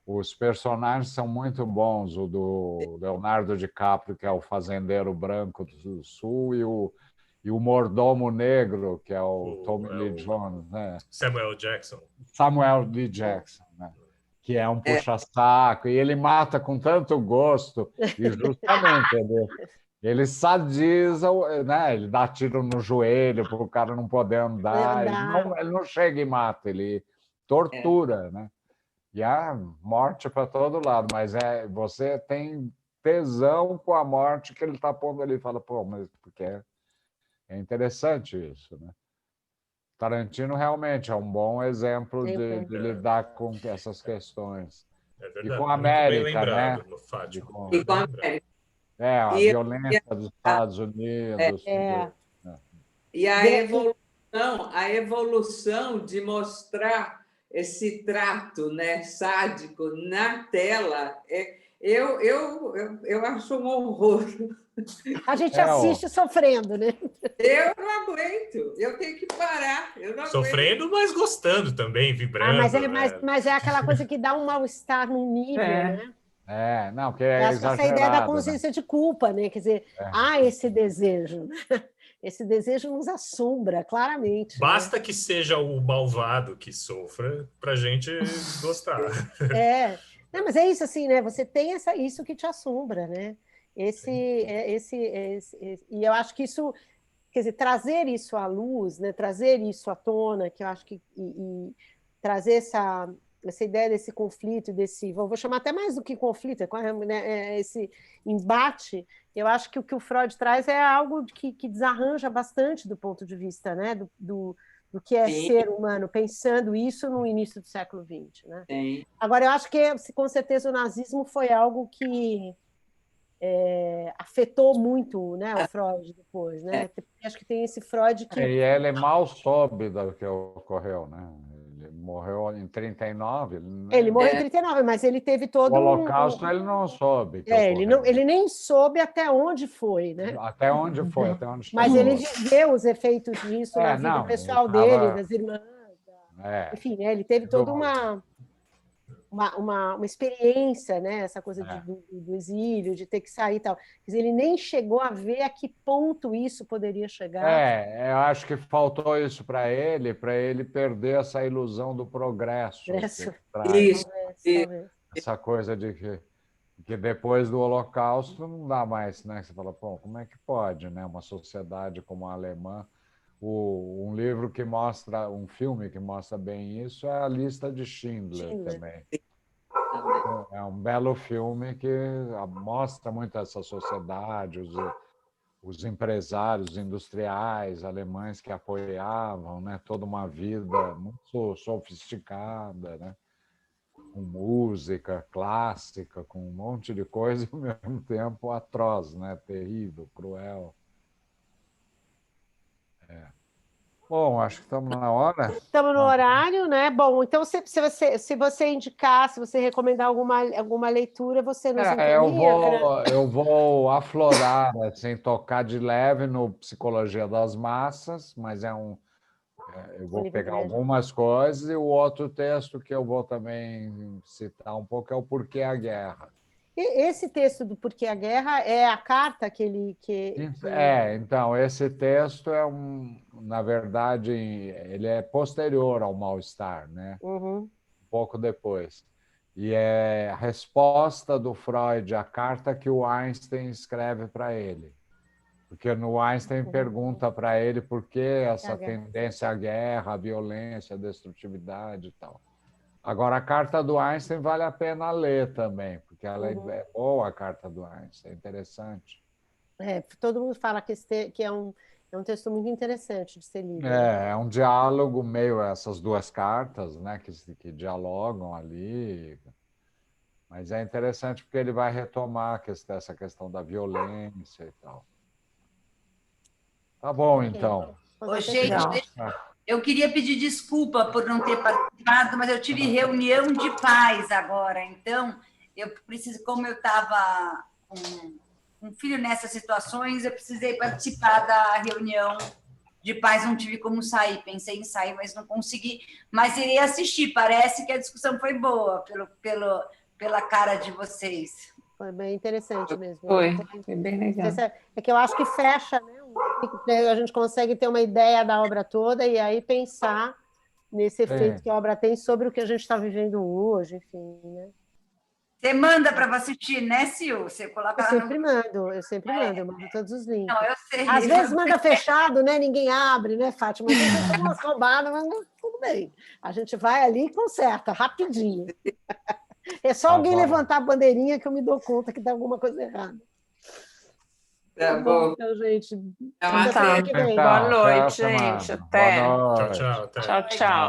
S2: os personagens são muito bons. O do Leonardo DiCaprio, que é o fazendeiro branco do Sul, e o mordomo negro, que é o Tommy Lee Jones, né?
S1: Samuel Jackson.
S2: Samuel Lee Jackson, né? Que é um puxa-saco, e ele mata com tanto gosto, e justamente ele sadiza, né? Ele dá tiro no joelho para o cara não poder andar. Ele não chega e mata, ele tortura, né? E há morte para todo lado, mas você tem tesão com a morte que ele está pondo ali. Fala, pô, mas porque é interessante isso, né? Tarantino realmente é um bom exemplo de lidar com essas questões.
S1: É verdade.
S2: E com a América, né?
S3: E com a América.
S2: A violência dos Estados Unidos.
S3: E a evolução de mostrar esse trato, né, sádico na tela, eu acho um horror.
S4: A gente assiste sofrendo, né?
S3: Eu não aguento, eu tenho que parar. Eu não
S1: Sofrendo,
S3: aguento.
S1: mas gostando também, vibrando.
S4: Mas é aquela coisa que dá um mal-estar num nível, né?
S2: Não, porque é exagerado.
S4: Essa ideia da consciência de culpa, né? Quer dizer, há esse desejo. Esse desejo nos assombra, claramente.
S1: Basta que seja o malvado que sofra para a gente gostar.
S4: Não, mas é isso assim, né? Você tem isso que te assombra, né? E eu acho que isso, quer dizer, trazer isso à luz, né? Trazer isso à tona, que eu acho que trazer essa ideia desse conflito, vou chamar até mais do que conflito, né? Esse embate. Eu acho que o que o Freud traz é algo que desarranja bastante do ponto de vista, né? Do que é ser humano, pensando isso no início do século XX, né? Agora, eu acho que, com certeza, o nazismo foi algo que afetou muito, né, o Freud depois, né? Acho que tem esse Freud que...
S2: E ele mal soube do que ocorreu, né? Ele morreu em 39.
S4: Ele morreu em 39, mas ele teve todo
S2: o Holocausto ele não soube.
S4: Ele nem soube até onde foi, né?
S2: Até onde foi, até onde chegou.
S4: Mas ele viveu os efeitos disso na vida pessoal dele, das irmãs. Enfim, né? Ele teve toda uma experiência, né? Essa coisa do exílio, de ter que sair e tal. Quer dizer, ele nem chegou a ver a que ponto isso poderia chegar.
S2: Eu acho que faltou isso para ele perder essa ilusão do progresso.
S3: Isso.
S2: Essa coisa de que depois do Holocausto não dá mais, né? Você fala, pô, como é que pode, né? Uma sociedade como a alemã. Um livro que mostra, um filme que mostra bem isso é A Lista de Schindler. Também. É um belo filme que mostra muito essa sociedade, os empresários industriais alemães que apoiavam, né, toda uma vida muito sofisticada, né, com música clássica, com um monte de coisa, e ao mesmo tempo atroz, né, terrível, cruel. Bom, acho que estamos na hora.
S4: Estamos no horário, né? Bom, então se você indicar, se você recomendar alguma leitura, você nos encaminha?
S2: Eu vou aflorar, assim, tocar de leve no Psicologia das Massas, mas eu vou pegar algumas coisas, e o outro texto que eu vou também citar um pouco é o Porquê a Guerra.
S4: Esse texto do Porquê a Guerra é a carta que ele...
S2: Então, esse texto na verdade, ele é posterior ao Mal-Estar, né? Um pouco depois. E é a resposta do Freud à carta que o Einstein escreve para ele. Porque no Einstein pergunta para ele por que essa tendência à guerra, à violência, à destrutividade e tal. Agora, a carta do Einstein vale a pena ler também, porque ela é boa, a carta do Einstein, é interessante.
S4: Todo mundo fala que é um texto muito interessante de ser lido.
S2: É um diálogo meio essas duas cartas, né, que dialogam ali. Mas é interessante porque ele vai retomar essa questão da violência e tal. Tá bom, então.
S5: Ô, gente, eu queria pedir desculpa por não ter participado, mas eu tive reunião de pais agora. Então, eu preciso, como eu estava com um filho nessas situações, eu precisei participar da reunião de pais, não tive como sair. Pensei em sair, mas não consegui. Mas irei assistir. Parece que a discussão foi boa, pela cara de vocês.
S4: Foi bem interessante mesmo.
S3: Foi bem legal.
S4: É que eu acho que fecha, né? A gente consegue ter uma ideia da obra toda e aí pensar nesse efeito que a obra tem sobre o que a gente está vivendo hoje, enfim, né?
S5: Você manda para assistir, né, Sil? Você coloca
S4: eu sempre mando, eu mando todos os links.
S5: Não, eu sei.
S4: Às vezes manda fechado, né? Ninguém abre, né, Fátima? Mas tem umas roubadas, mas tudo bem. A gente vai ali e conserta, rapidinho. É só alguém levantar a bandeirinha que eu me dou conta que tem alguma coisa errada.
S3: Tá bom.
S4: Então, gente.
S3: Boa noite, gente. Até.
S1: Tchau, tchau.
S3: Tchau, tchau.